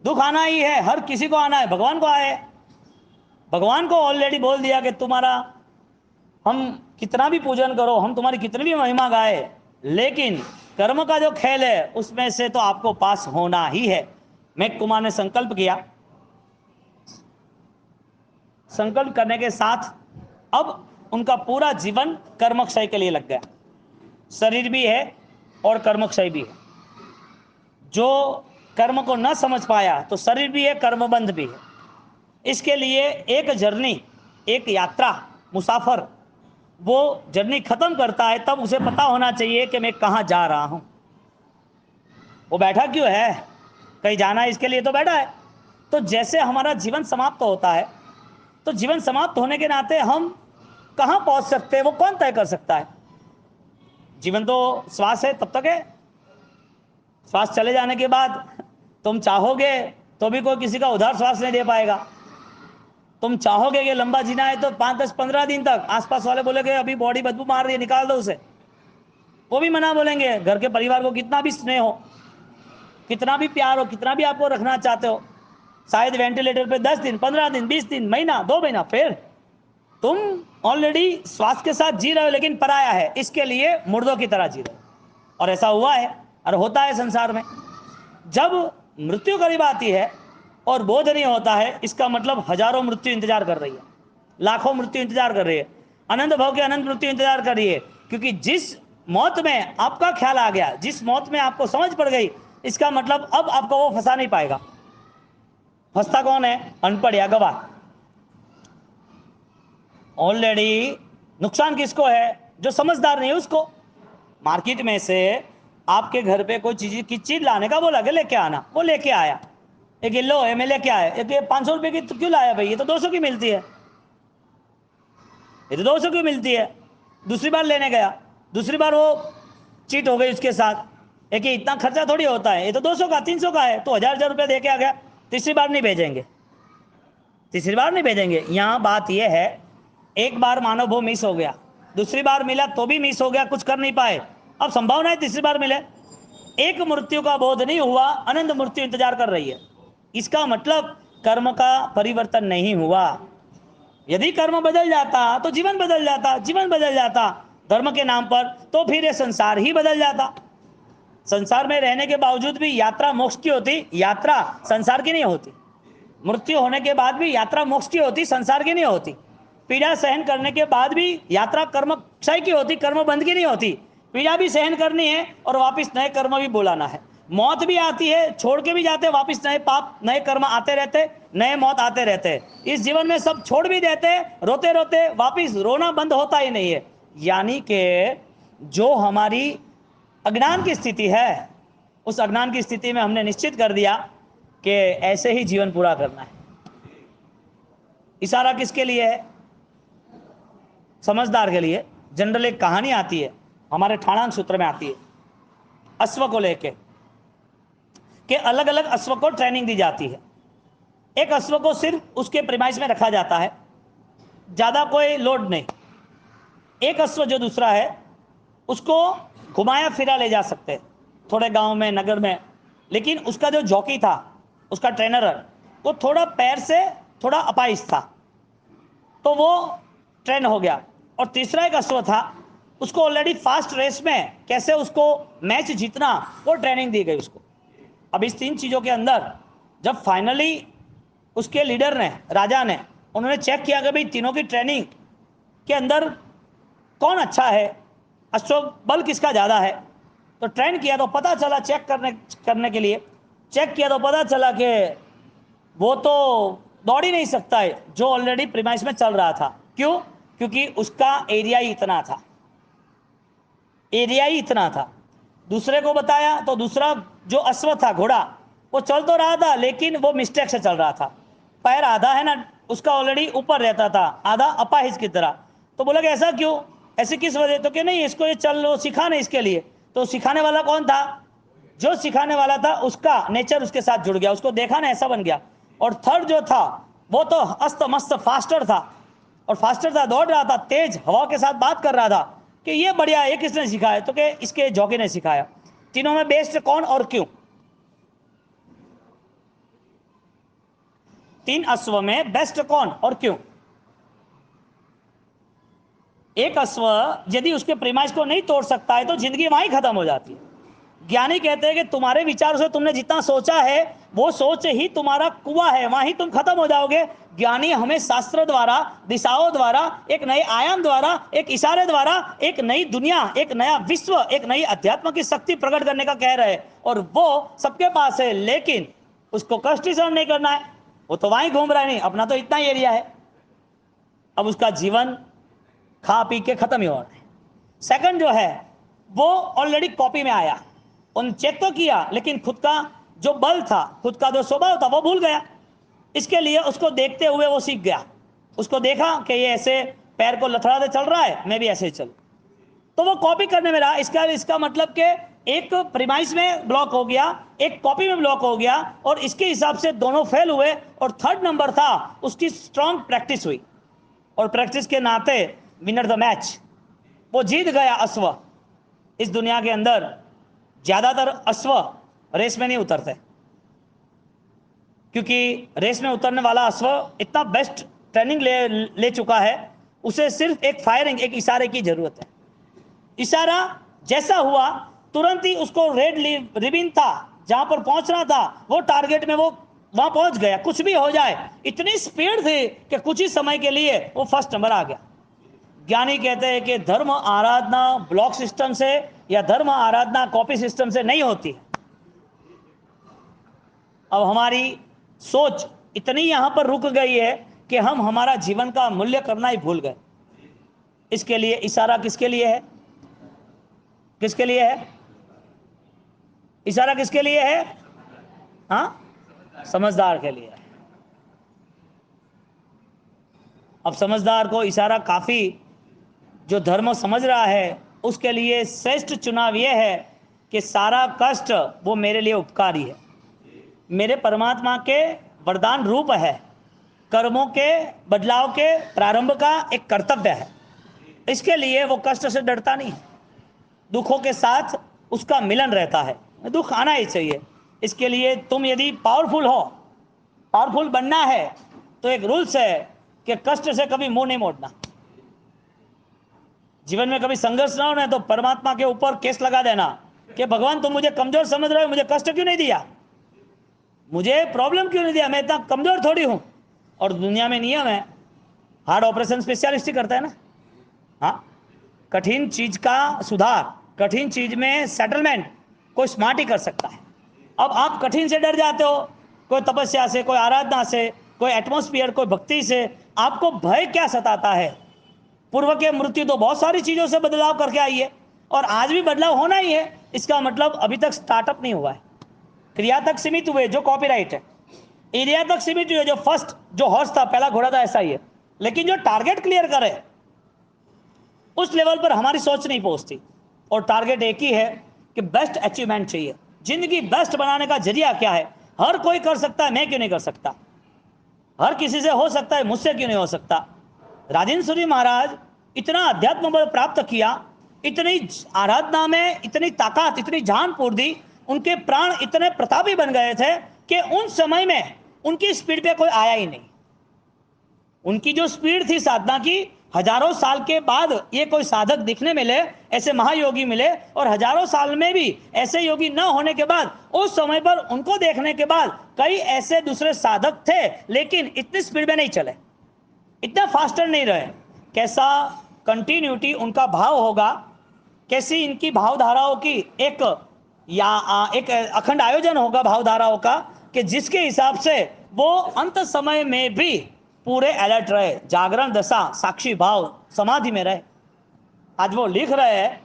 Speaker 1: दुख आना ही है, हर किसी को आना है, भगवान को आए, भगवान को ऑलरेडी बोल दिया कि तुम्हारा हम कितना भी पूजन करो, हम तुम्हारी कितनी भी महिमा गाए, लेकिन कर्म का जो खेल है उसमें से तो आपको पास होना ही है। मेघ कुमार ने संकल्प किया, संकल्प करने के साथ अब उनका पूरा जीवन कर्मक्षय के लिए लग गया, शरीर भी है और कर्मक्षय भी है। जो कर्म को न समझ पाया तो शरीर भी है, कर्मबंध भी है। इसके लिए एक जर्नी, एक यात्रा, मुसाफर वो जर्नी खत्म करता है तब उसे पता होना चाहिए कि मैं कहाँ जा रहा हूँ। वो बैठा क्यों है, कहीं जाना है इसके लिए तो बैठा है। तो जैसे हमारा जीवन समाप्त होता है तो जीवन समाप्त होने के नाते हम कहाँ पहुँच सकते हैं वो कौन तय कर सकता है। जीवन तो श्वास है तब तक है, श्वास चले जाने के बाद तुम चाहोगे तो भी कोई किसी का उधार श्वास नहीं दे पाएगा। तुम चाहोगे कि लंबा जीना है तो 5, 10, 15 दिन तक, आसपास वाले बोलेंगे अभी बॉडी बदबू मार रही है निकाल दो उसे, वो भी मना बोलेंगे। घर के परिवार को कितना भी स्नेह हो, कितना भी प्यार हो, कितना भी आपको रखना चाहते हो, शायद वेंटिलेटर पे 10 दिन, 15 दिन, 20 दिन, महीना, 2 महीना, फिर तुम ऑलरेडी श्वास के साथ जी रहे हो लेकिन पराया है, इसके लिए मुर्दों की तरह जी रहे हो। और ऐसा हुआ है और होता है संसार में। जब मृत्यु करीब आती है और बोध नहीं होता है, इसका मतलब हजारों मृत्यु इंतजार कर रही है, लाखों मृत्यु इंतजार कर रही है, अनंत भाव के अनंत मृत्यु इंतजार कर रही है। क्योंकि जिस मौत में आपका ख्याल आ गया, जिस मौत में आपको समझ पड़ गई, इसका मतलब अब आपको वो फंसा नहीं पाएगा। फंसता कौन है, अनपढ़ या गवाह। ऑलरेडी नुकसान किसको है, जो समझदार नहीं है उसको। मार्केट में से आपके घर पे कोई चीज लाने का बोला कि लेके आना, वो लेके आया, एक लो है मैं लेके आया, एक 500 रुपए की तो क्यों लाया भाई, ये तो 200 की मिलती है, ये तो 200 की मिलती है। दूसरी बार लेने गया, दूसरी बार वो चीट हो गई उसके साथ, एक इतना खर्चा थोड़ी होता है, ये तो 200 का 300 का है, तो 1000 रुपये दे के आ गया। तीसरी बार नहीं भेजेंगे, तीसरी बार नहीं भेजेंगे। यहाँ बात यह है, एक बार मानो वो मिस हो गया, दूसरी बार मिला तो भी मिस हो गया, कुछ कर नहीं पाए, अब संभावना है तीसरी बार मिले। एक मृत्यु का बोध नहीं हुआ, अनंत मृत्यु इंतजार कर रही है। इसका मतलब कर्म का परिवर्तन नहीं हुआ। यदि कर्म बदल जाता तो जीवन बदल जाता, जीवन बदल जाता धर्म के नाम पर, तो फिर ये संसार ही बदल जाता। संसार में रहने के बावजूद भी यात्रा मोक्ष की होती, यात्रा संसार की नहीं होती। मृत्यु होने के बाद भी यात्रा मोक्ष की होती, संसार की नहीं होती। पीड़ा सहन करने के बाद भी यात्रा कर्म क्षय की होती, कर्म बंध की नहीं होती। पीड़ा भी सहन करनी है और वापस नए कर्म भी बुलाना है। मौत भी आती है, छोड़ के भी जाते, वापस नए पाप नए कर्म आते रहते, नए मौत आते रहते। इस जीवन में सब छोड़ भी देते, रोते रोते वापस रोना बंद होता ही नहीं है। यानी कि जो हमारी अज्ञान की स्थिति है, उस अज्ञान की स्थिति में हमने निश्चित कर दिया कि ऐसे ही जीवन पूरा करना है। इशारा किसके लिए है, समझदार के लिए। जनरल एक कहानी आती है, हमारे ठाणांक सूत्र में आती है, अश्व को लेके कि अलग अलग अश्व को ट्रेनिंग दी जाती है। एक अश्व को सिर्फ उसके प्रीमाइस में रखा जाता है, ज्यादा कोई लोड नहीं। एक अश्व जो दूसरा है उसको घुमाया फिरा ले जा सकते हैं, थोड़े गांव में, नगर में, लेकिन उसका जो जॉकी था, उसका ट्रेनर, वो थोड़ा पैर से थोड़ा अपाहिज था, तो वो ट्रेन हो गया। और तीसरा एक अश्व था, उसको ऑलरेडी फास्ट रेस में कैसे उसको मैच जीतना, वो ट्रेनिंग दी गई उसको। अब इस 3 चीज़ों के अंदर जब फाइनली उसके लीडर ने, राजा ने, उन्होंने चेक किया कि भाई तीनों की ट्रेनिंग के अंदर कौन अच्छा है, अश्व बल किसका ज़्यादा है, तो ट्रेन किया तो पता चला, चेक करने के लिए चेक किया तो पता चला कि वो तो दौड़ ही नहीं सकता है जो ऑलरेडी प्रीमाइस में चल रहा था। क्यों? क्योंकि उसका एरिया ही इतना था, एरिया ही इतना था। दूसरे को बताया तो दूसरा जो अश्व था, घोड़ा, वो चल तो रहा था लेकिन वो मिस्टेक से चल रहा था, पैर आधा है ना उसका ऑलरेडी ऊपर रहता था, आधा अपाहिज की तरह। तो बोला कि ऐसा क्यों, ऐसे किस वजह, तो कि नहीं इसको ये चल लो सिखाने इसके लिए। तो सिखाने वाला कौन था, जो सिखाने वाला था उसका नेचर उसके साथ जुड़ गया, उसको देखा ना ऐसा बन गया। और थर्ड जो था वो तो अस्त मस्त फास्टर था, और फास्टर था, दौड़ रहा था, तेज हवा के साथ बात कर रहा था कि ये बढ़िया, ये किसने सिखाया, तो कि इसके जॉकी ने सिखाया। तीनों में बेस्ट कौन और क्यों, 3 अश्व में बेस्ट कौन और क्यों। एक अश्व यदि उसके प्रीमाइस को नहीं तोड़ सकता है तो जिंदगी वहीं खत्म हो जाती है। ज्ञानी कहते हैं कि तुम्हारे विचारों से तुमने जितना सोचा है वो सोच ही तुम्हारा कुआं है, वहीं तुम खत्म हो जाओगे। ज्ञानी हमें शास्त्र द्वारा, दिशाओं द्वारा, एक नए आयाम द्वारा, एक इशारे द्वारा एक नई दुनिया, एक नया विश्व, एक नई अध्यात्म की शक्ति प्रकट करने का कह रहे हैं, और वो सबके पास है, लेकिन उसको कष्ट सहन नहीं करना है। वो तो वहीं घूम रहा है, नहीं अपना तो इतना ही एरिया है, अब उसका जीवन खा पी के खत्म ही हो रहा है। सेकंड जो है वो ऑलरेडी कॉपी में आया, उन चेक तो किया, लेकिन खुद का जो बल था, खुद का जो स्वभाव था वो भूल गया। इसके लिए उसको देखते हुए वो सीख गया, उसको देखा कि ये ऐसे पैर को लथड़ाते चल रहा है, मैं भी ऐसे ही चलूं, तो वो कॉपी करने में रहा। इसका मतलब कि एक प्रीमाइस में ब्लॉक हो गया, एक कॉपी में ब्लॉक हो गया, और इसके हिसाब से दोनों फेल हुए। और थर्ड नंबर था उसकी स्ट्रॉन्ग प्रैक्टिस हुई, और प्रैक्टिस के नाते विनर द मैच, वो जीत गया अश्व। इस दुनिया के अंदर ज्यादातर अश्व रेस में नहीं उतरते, क्योंकि रेस में उतरने वाला अश्व इतना बेस्ट ट्रेनिंग ले चुका है, उसे सिर्फ एक फायरिंग, एक इशारे की जरूरत है। इशारा जैसा हुआ तुरंत ही उसको रेड रिबिन था जहां पर पहुंचना था, वो टारगेट में वो वहां पहुंच गया। कुछ भी हो जाए, इतनी स्पीड थी कि कुछ ही समय के लिए वो फर्स्ट नंबर आ गया। ज्ञानी कहते हैं कि धर्म आराधना ब्लॉक सिस्टम से या धर्म आराधना कॉपी सिस्टम से नहीं होती। अब हमारी सोच इतनी यहां पर रुक गई है कि हम हमारा जीवन का मूल्य करना ही भूल गए। इसके लिए इशारा किसके लिए है, किसके लिए है इशारा, किसके लिए है, हाँ समझदार के लिए। अब समझदार को इशारा काफी, जो धर्म समझ रहा है उसके लिए श्रेष्ठ चुनाव यह है कि सारा कष्ट वो मेरे लिए उपकारी है, मेरे परमात्मा के वरदान रूप है, कर्मों के बदलाव के प्रारंभ का एक कर्तव्य है। इसके लिए वो कष्ट से डरता नहीं है, दुखों के साथ उसका मिलन रहता है, दुख आना ही चाहिए। इसके लिए तुम यदि पावरफुल हो, पावरफुल बनना है, तो एक रूल्स है कि कष्ट से कभी मुंह नहीं मोड़ना। जीवन में कभी संघर्ष ना होना तो परमात्मा के ऊपर केस लगा देना कि भगवान तुम मुझे कमजोर समझ रहे हो, मुझे कष्ट क्यों नहीं दिया, मुझे प्रॉब्लम क्यों नहीं दिया, मैं इतना कमजोर थोड़ी हूं। और दुनिया में नियम है, हार्ड ऑपरेशन स्पेशलिस्ट ही करता है ना। हाँ, कठिन चीज का सुधार, कठिन चीज में सेटलमेंट कोई स्मार्ट ही कर सकता है। अब आप कठिन से डर जाते हो, कोई तपस्या से, कोई आराधना से, कोई एटमॉस्फेयर, कोई भक्ति से, आपको भय क्या सताता है। पूर्व के मृत्यु तो बहुत सारी चीजों से बदलाव करके आई है, और आज भी बदलाव होना ही है। इसका मतलब अभी तक स्टार्टअप नहीं हुआ है, क्रिया तक सीमित हुए जो कॉपीराइट है, एरिया तक सीमित हुए जो फर्स्ट, जो हॉर्स था, पहला घोड़ा था, ऐसा ही है। लेकिन जो टारगेट क्लियर करे उस लेवल पर हमारी सोच नहीं पहुंचती, और टारगेट एक ही है कि बेस्ट अचीवमेंट चाहिए। जिंदगी बेस्ट बनाने का जरिया क्या है, हर कोई कर सकता है, मैं क्यों नहीं कर सकता, हर किसी से हो सकता है, मुझसे क्यों नहीं हो सकता। राजेंद्र सूरी महाराज इतना अध्यात्म बल प्राप्त किया, इतनी आराधना में इतनी ताकत, इतनी जान पूर्ति, उनके प्राण इतने प्रतापी बन गए थे कि उन समय में उनकी स्पीड पे कोई आया ही नहीं। उनकी जो स्पीड थी साधना की, हजारों साल के बाद ये कोई साधक दिखने मिले, ऐसे महायोगी मिले, और हजारों साल में भी ऐसे योगी न होने के बाद, उस समय पर उनको देखने के बाद कई ऐसे दूसरे साधक थे, लेकिन इतनी स्पीड में नहीं चले, इतना फास्टर नहीं रहे। कैसा कंटिन्यूटी उनका भाव होगा, कैसी इनकी भावधाराओं की एक अखंड आयोजन होगा भावधाराओं का, कि जिसके हिसाब से वो अंत समय में भी पूरे अलर्ट रहे, जागरण दशा, साक्षी भाव, समाधि में रहे। आज वो लिख रहे हैं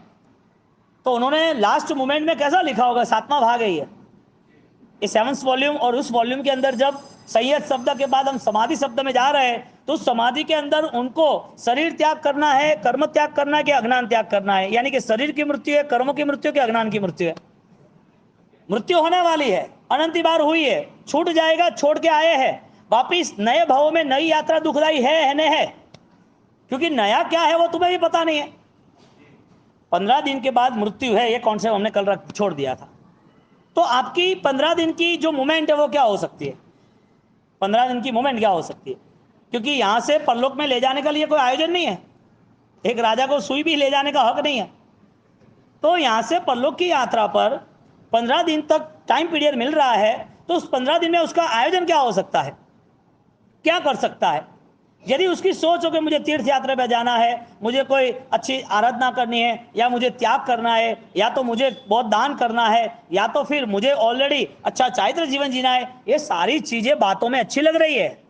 Speaker 1: तो उन्होंने लास्ट मोमेंट में कैसा लिखा होगा, 7वां भाग है ये 7th वॉल्यूम, और उस वॉल्यूम के अंदर जब सैयद शब्द के बाद हम समाधि शब्द में जा रहे हैं, तो उस समाधि के अंदर उनको शरीर त्याग करना है, कर्म त्याग करना है कि अज्ञान त्याग करना है? यानी कि शरीर की मृत्यु है, कर्मों की मृत्यु, कि अज्ञान की मृत्यु है? मृत्यु होने वाली है, अनंत बार हुई है, छूट जाएगा, छोड़ के आए हैं, वापिस नए भाव में नई यात्रा दुखदाई है नहीं है? क्योंकि नया क्या है वो तुम्हें भी पता नहीं है। 15 दिन के बाद मृत्यु है, ये कॉन्सेप्ट हमने कल छोड़ दिया था। तो आपकी 15 दिन की जो मूवमेंट है वो क्या हो सकती है? 15 दिन की मूवमेंट क्या हो सकती है? क्योंकि यहां से परलोक में ले जाने का लिए कोई आयोजन नहीं है, एक राजा को सुई भी ले जाने का हक नहीं है। तो यहां से परलोक की यात्रा पर 15 दिन तक टाइम पीरियड मिल रहा है, तो उस 15 दिन में उसका आयोजन क्या हो सकता है, क्या कर सकता है? यदि उसकी सोच हो कि मुझे तीर्थ यात्रा पे जाना है, मुझे कोई अच्छी आराधना करनी है, या मुझे त्याग करना है, या तो मुझे बहुत दान करना है, या तो फिर मुझे ऑलरेडी अच्छा चारित्र जीवन जीना है, ये सारी चीजें बातों में अच्छी लग रही है,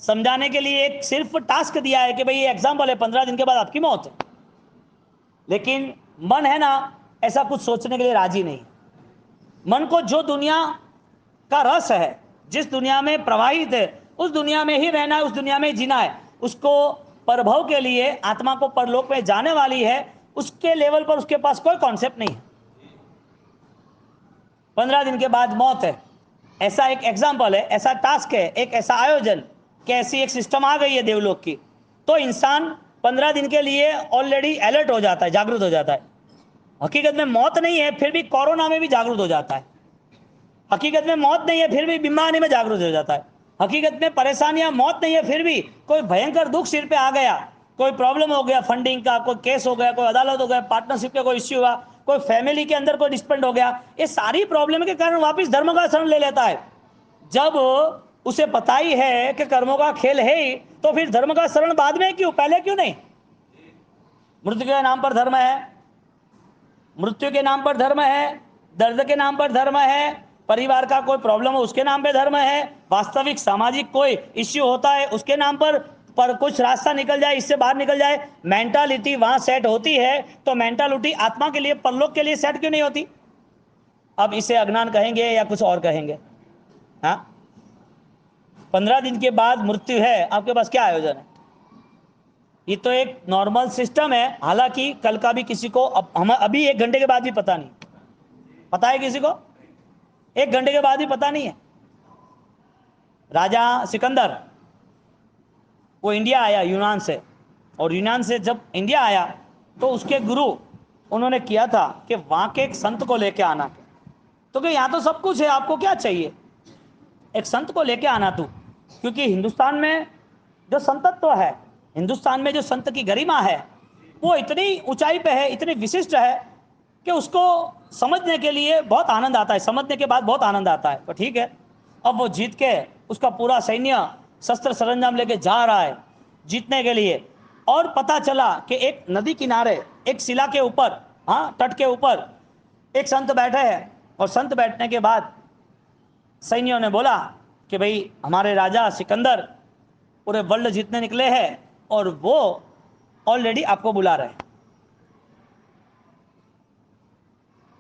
Speaker 1: समझाने के लिए एक सिर्फ टास्क दिया है कि भाई ये एग्जाम्पल है, 15 दिन के बाद आपकी मौत है। लेकिन मन है ना, ऐसा कुछ सोचने के लिए राजी नहीं। मन को जो दुनिया का रस है, जिस दुनिया में प्रवाहित है, उस दुनिया में ही रहना है, उस दुनिया में ही जीना है। उसको परभव के लिए आत्मा को परलोक में जाने वाली है, उसके लेवल पर उसके पास कोई कॉन्सेप्ट नहीं है। 15 दिन के बाद मौत है, ऐसा एक एग्जाम्पल है, ऐसा टास्क है, एक ऐसा आयोजन कि ऐसी एक सिस्टम आ गई है देवलोक की। तो इंसान 15 दिन के लिए ऑलरेडी अलर्ट हो जाता है, जागरूक हो जाता है। हकीकत में मौत नहीं है, फिर भी कोरोना में भी जागरूक हो जाता है। हकीकत में मौत नहीं है, फिर भी बीमारी में जागरूक हो जाता है। हकीकत में परेशानियां, मौत नहीं है, फिर भी कोई भयंकर दुख सिर पे आ गया, कोई प्रॉब्लम हो गया, फंडिंग का कोई केस हो गया, कोई अदालत हो गया, पार्टनरशिप का कोई इश्यू हुआ, कोई फैमिली के अंदर कोई डिस्पेंड हो गया, ये सारी प्रॉब्लम के कारण वापिस धर्म का शरण ले लेता है। जब उसे पता ही है कि कर्मों का खेल है ही, तो फिर धर्म का शरण बाद में क्यों, पहले क्यों नहीं? मृत्यु के नाम पर धर्म है, मृत्यु के नाम पर धर्म है, दर्द के नाम पर धर्म है, परिवार का कोई प्रॉब्लम हो उसके नाम पे धर्म है, वास्तविक सामाजिक कोई इश्यू होता है उसके नाम पर कुछ रास्ता निकल जाए, इससे बाहर निकल जाए, मेंटालिटी वहां सेट होती है। तो मेंटालिटी आत्मा के लिए, परलोक के लिए सेट क्यों नहीं होती? अब इसे अज्ञान कहेंगे या कुछ और कहेंगे? हाँ, 15 दिन के बाद मृत्यु है, आपके पास क्या आयोजन है? ये तो एक नॉर्मल सिस्टम है। हालांकि कल का भी किसी को हम अभी 1 घंटे के बाद भी पता नहीं, पता है किसी को? 1 घंटे के बाद भी पता नहीं है। राजा सिकंदर वो इंडिया आया यूनान से, और यूनान से जब इंडिया आया तो उसके गुरु उन्होंने किया था कि वहां के एक संत को लेके आना, तो कि यहाँ तो सब कुछ है, आपको क्या चाहिए, एक संत को लेके आना तू। क्योंकि हिंदुस्तान में जो संतत्व है, हिंदुस्तान में जो संत की गरिमा है, वो इतनी ऊंचाई पे है, इतनी विशिष्ट है कि उसको समझने के लिए बहुत आनंद आता है, समझने के बाद बहुत आनंद आता है। तो ठीक है, अब वो जीत के उसका पूरा सैन्य शस्त्र सरंजाम लेके जा रहा है जीतने के लिए, और पता चला कि एक नदी किनारे एक शिला के ऊपर, हाँ तट के ऊपर एक संत बैठे हैं। और संत बैठने के बाद सैनियों ने बोला कि भाई हमारे राजा सिकंदर पूरे वर्ल्ड जीतने निकले हैं और वो ऑलरेडी आपको बुला रहे हैं।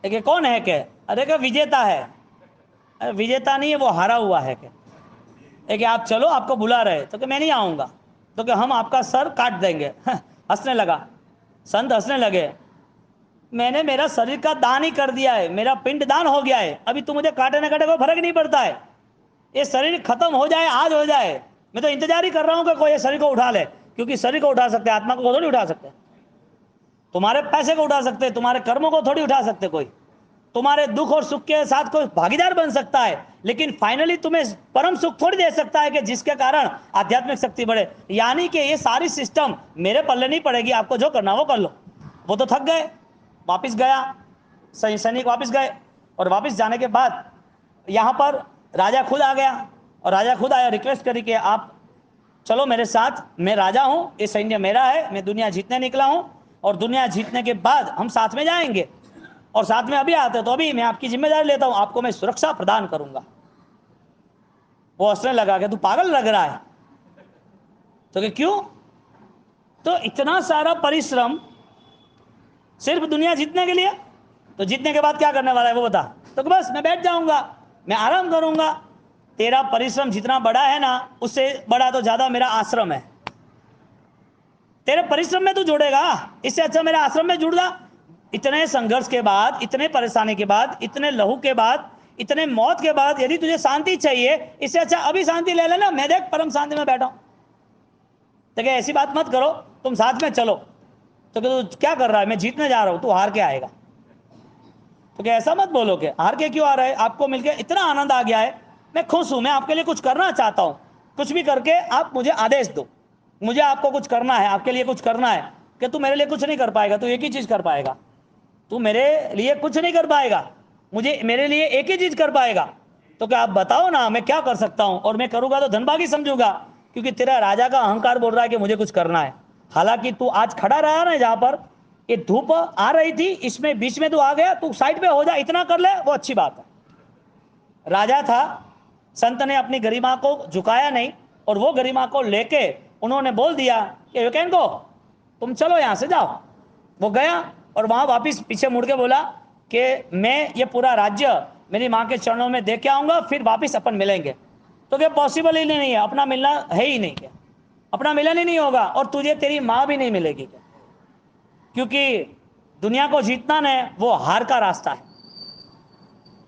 Speaker 1: कि कौन है? के अरे क्या विजेता है? अरे विजेता नहीं है, वो हारा हुआ है। कि आप चलो, आपको बुला रहे। तो कि मैं नहीं आऊँगा, तो कि हम आपका सर काट देंगे। हंसने लगा, संत हंसने लगे। मैंने मेरा शरीर का दान ही कर दिया है, मेरा पिंड दान हो गया है, अभी तू मुझे काटे ना काटे कोई फर्क नहीं पड़ता है। ये शरीर खत्म हो जाए, आज हो जाए, मैं तो इंतजार ही कर रहा हूँ कि कोई ये शरीर को उठा ले। क्योंकि शरीर को उठा सकते, आत्मा को थोड़ी उठा सकते। तुम्हारे पैसे को उठा सकते, तुम्हारे कर्मों को थोड़ी उठा सकते। कोई तुम्हारे दुख और सुख के साथ कोई भागीदार बन सकता है, लेकिन फाइनली तुम्हें परम सुख थोड़ी दे सकता है कि जिसके कारण आध्यात्मिक शक्ति बढ़े। यानी कि ये सारी सिस्टम मेरे पल्ले नहीं पड़ेगी, आपको जो करना वो कर लो। वो तो थक गए, वापिस गया, सैनिक वापिस गए, और वापिस जाने के बाद यहाँ पर राजा खुद आ गया। और राजा खुद आया, रिक्वेस्ट करी कि आप चलो मेरे साथ, मैं राजा हूँ, ये सैन्य मेरा है, मैं दुनिया जीतने निकला हूँ, और दुनिया जीतने के बाद हम साथ में जाएंगे, और साथ में अभी आते तो अभी मैं आपकी जिम्मेदारी लेता हूँ, आपको मैं सुरक्षा प्रदान करूंगा। वो हंसने लगा कि तू पागल लग रहा है। तो कि क्यों? तो इतना सारा परिश्रम सिर्फ दुनिया जीतने के लिए? तो जीतने के बाद क्या करने वाला है वो बता। तो कि बस मैं बैठ जाऊंगा, मैं आराम करूंगा, तेरा परिश्रम जितना बड़ा है ना, उससे बड़ा तो ज्यादा मेरा आश्रम है। तेरे परिश्रम में तू जुड़ेगा, इससे अच्छा मेरे आश्रम में जुड़ जा। इतने संघर्ष के बाद, इतने परेशानी के बाद, इतने लहू के बाद, इतने मौत के बाद यदि तुझे शांति चाहिए, इससे अच्छा अभी शांति ले लेना। मैं देख परम शांति में बैठा हूं। तो क्या ऐसी बात मत करो, तुम साथ में चलो। तो क्या तू क्या कर रहा है? मैं जीतने जा रहा हूं, तू हार के आएगा। तो क्या ऐसा मत बोलो कि हार के क्यों आ रहा है, आपको मिलके इतना आनंद आ गया है, मैं खुश हूं, मैं आपके लिए कुछ करना चाहता हूं, कुछ भी करके आप मुझे आदेश दो, मुझे आपको कुछ करना है, आपके लिए कुछ करना है। कि तू मेरे लिए कुछ नहीं कर पाएगा, तू एक ही चीज कर पाएगा, तू मेरे लिए कुछ नहीं कर पाएगा, मुझे मेरे लिए एक ही चीज कर पाएगा। तो क्या आप बताओ ना, मैं क्या कर सकता हूं? और मैं करूंगा तो धनभागी समझूंगा, क्योंकि तेरा राजा का अहंकार बोल रहा है कि मुझे कुछ करना है। हालांकि तू आज खड़ा रहा ना जहां पर ये धूप आ रही थी, इसमें बीच में तू आ गया, तू साइड पे हो जा, इतना कर ले, वो अच्छी बात है। राजा था, संत ने अपनी गरिमा को झुकाया नहीं, और वो गरिमा को लेके उन्होंने बोल दिया कि यू कैन गो, तुम चलो यहां से जाओ। वो गया और वहां वापिस पीछे मुड़ के बोला कि मैं ये पूरा राज्य मेरी माँ के चरणों में दे के आऊंगा, फिर वापिस अपन मिलेंगे। तो क्या पॉसिबल ही नहीं है, अपना मिलना है ही नहीं, क्या अपना मिलन ही नहीं होगा, और तुझे तेरी माँ भी नहीं मिलेगी क्या? क्योंकि दुनिया को जीतना ने वो हार का रास्ता है,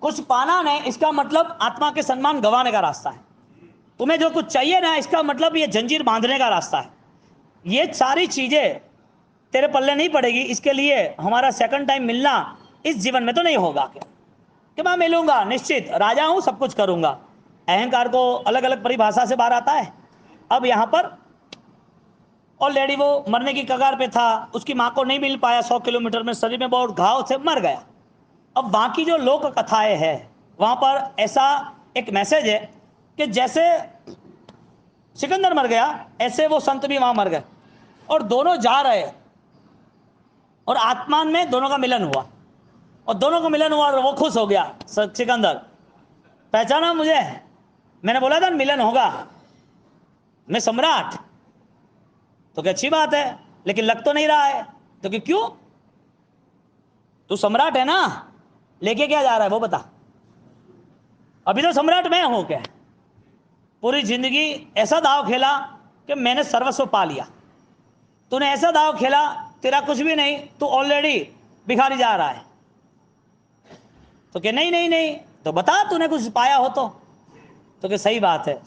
Speaker 1: कुछ पाना ने इसका मतलब आत्मा के सम्मान गंवाने का रास्ता है। तुम्हें जो कुछ चाहिए ना, इसका मतलब ये जंजीर बांधने का रास्ता है। ये सारी चीजें तेरे पल्ले नहीं पड़ेगी, इसके लिए हमारा सेकंड टाइम मिलना इस जीवन में तो नहीं होगा कि मैं मिलूंगा निश्चित, राजा हूं, सब कुछ करूंगा। अहंकार को अलग अलग परिभाषा से बाहर आता है। अब यहां पर ऑलरेडी वो मरने की कगार पे था, उसकी मां को नहीं मिल पाया, 100 किलोमीटर में शरीर में बहुत घाव से मर गया। अब बाकी जो लोक कथाएं हैं वहां पर ऐसा एक मैसेज है कि जैसे सिकंदर मर गया, ऐसे वो संत भी वहां मर गए, और दोनों जा रहे, और आत्मान में दोनों का मिलन हुआ, और दोनों का मिलन हुआ, और वो खुश हो गया। सिकंदर, पहचाना मुझे? मैंने बोला था मिलन होगा, मैं सम्राट। तो क्या अच्छी बात है, लेकिन लग तो नहीं रहा है। तो कि क्यों? तू सम्राट है ना, लेके क्या जा रहा है वो बता। अभी तो सम्राट मैं हूं क्या? पूरी जिंदगी ऐसा दाव खेला कि मैंने सर्वस्व पा लिया, तूने ऐसा दाव खेला तेरा कुछ भी नहीं, तू ऑलरेडी भिखारी जा रहा है। तो क्या नहीं नहीं नहीं, तो बता तूने कुछ पाया हो तो क्या सही बात है,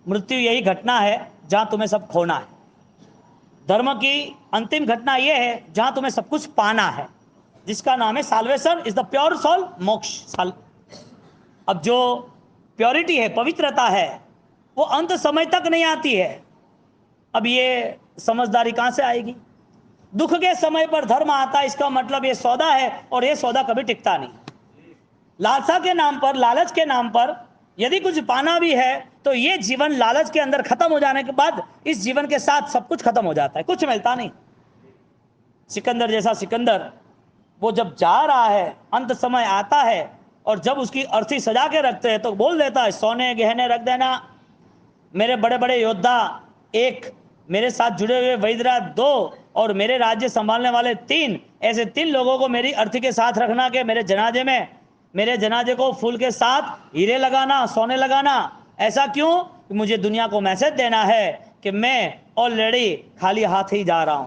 Speaker 1: मृत्यु यही घटना है जहां तुम्हें सब खोना है। धर्म की अंतिम घटना यह है जहां तुम्हें सब कुछ पाना है, जिसका नाम है salvation is the pure soul, मोक्ष। अब जो प्योरिटी है, पवित्रता है, वो अंत समय तक नहीं आती है। अब ये समझदारी कहां से आएगी? दुख के समय पर धर्म आता है, इसका मतलब ये सौदा है, और ये सौदा कभी टिकता नहीं। लालसा के नाम पर, लालच के नाम पर यदि कुछ पाना भी है, तो ये जीवन लालच के अंदर खत्म हो जाने के बाद इस जीवन के साथ सब कुछ खत्म हो जाता है, कुछ मिलता नहीं। सिकंदर जैसा सिकंदर, वो जब जा रहा है, अंत समय आता है, और जब उसकी अर्थी सजा के रखते हैं तो बोल देता है सोने गहने रख देना, मेरे बड़े बड़े योद्धा 1, मेरे साथ जुड़े हुए वैद्यराज 2, और मेरे राज्य संभालने वाले 3, ऐसे 3 लोगों को मेरी अर्थी के साथ रखना कि मेरे जनाजे को फूल के साथ हीरे लगाना, सोने लगाना। ऐसा क्यों? कि मुझे दुनिया को मैसेज देना है कि मैं ऑलरेडी खाली हाथ ही जा रहा हूं,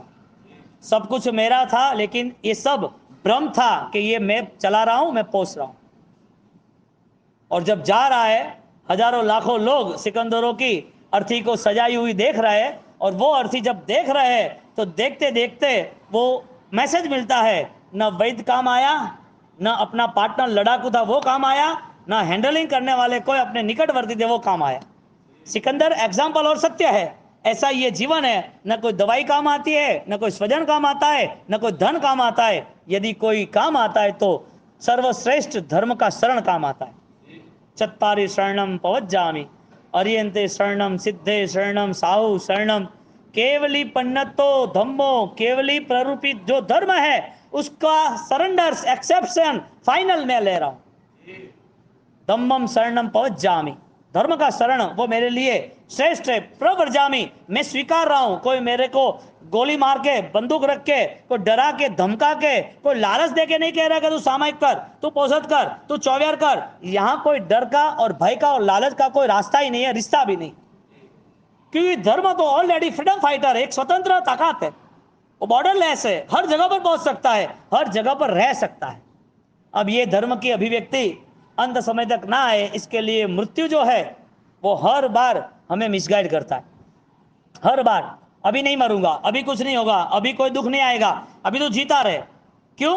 Speaker 1: सब कुछ मेरा था, लेकिन ये सब भ्रम था कि ये मैं चला रहा हूं, मैं पोस रहा हूं। और जब जा रहा है, हजारों लाखों लोग सिकंदरों की अर्थी को सजाई हुई देख रहे हैं, और वो अर्थी जब देख रहे हैं तो देखते देखते वो मैसेज मिलता है, न वैद्य काम आया, न अपना पार्टनर लड़ाकू था वो काम आया, न हैंडलिंग करने वाले कोई अपने निकटवर्ती थे वो काम आया। सिकंदर एग्जाम्पल और सत्य है। ऐसा ये जीवन है, न कोई दवाई काम आती है, न कोई स्वजन काम आता है, न कोई धन काम आता है। यदि कोई काम आता है तो सर्वश्रेष्ठ धर्म का शरण काम आता है। चत्तारि शरणम पवज्जामि, अर्यन्ते शरणम, सिद्धे शरणम, साहु शरणम, केवली पन्नतो धम्मो, केवली प्ररूपित जो धर्म है उसका सरेंडर, एक्सेप्शन, फाइनल मैं ले रहा हूं। धम्मम शरणम पवज्जामि, धर्म का शरण वो मेरे लिए श्रेष्ठ है। प्रव्रजामि, मैं स्वीकार रहा हूं, कोई मेरे को गोली मार के, बंदूक रख के, कोई डरा के, धमका के, कोई लालच दे के नहीं कह रहा कि तू सामायिक कर, तू पोषत कर, तू चौवियार कर। यहां कोई डर का और भय का और लालच का कोई रास्ता ही नहीं है, रिश्ता भी नहीं, क्योंकि धर्म तो ऑलरेडी फ्रीडम फाइटर है, एक स्वतंत्र ताकत है, वो बॉर्डरलेस है, हर जगह पर पहुंच सकता है, हर जगह पर रह सकता है। अब ये धर्म की अभिव्यक्ति अंत समय तक ना आए, इसके लिए मृत्यु जो है वो हर बार हमें मिसगाइड करता है, हर बार। अभी नहीं मरूंगा, अभी कुछ नहीं होगा, अभी कोई दुख नहीं आएगा, अभी तो जीता रहे। क्यों?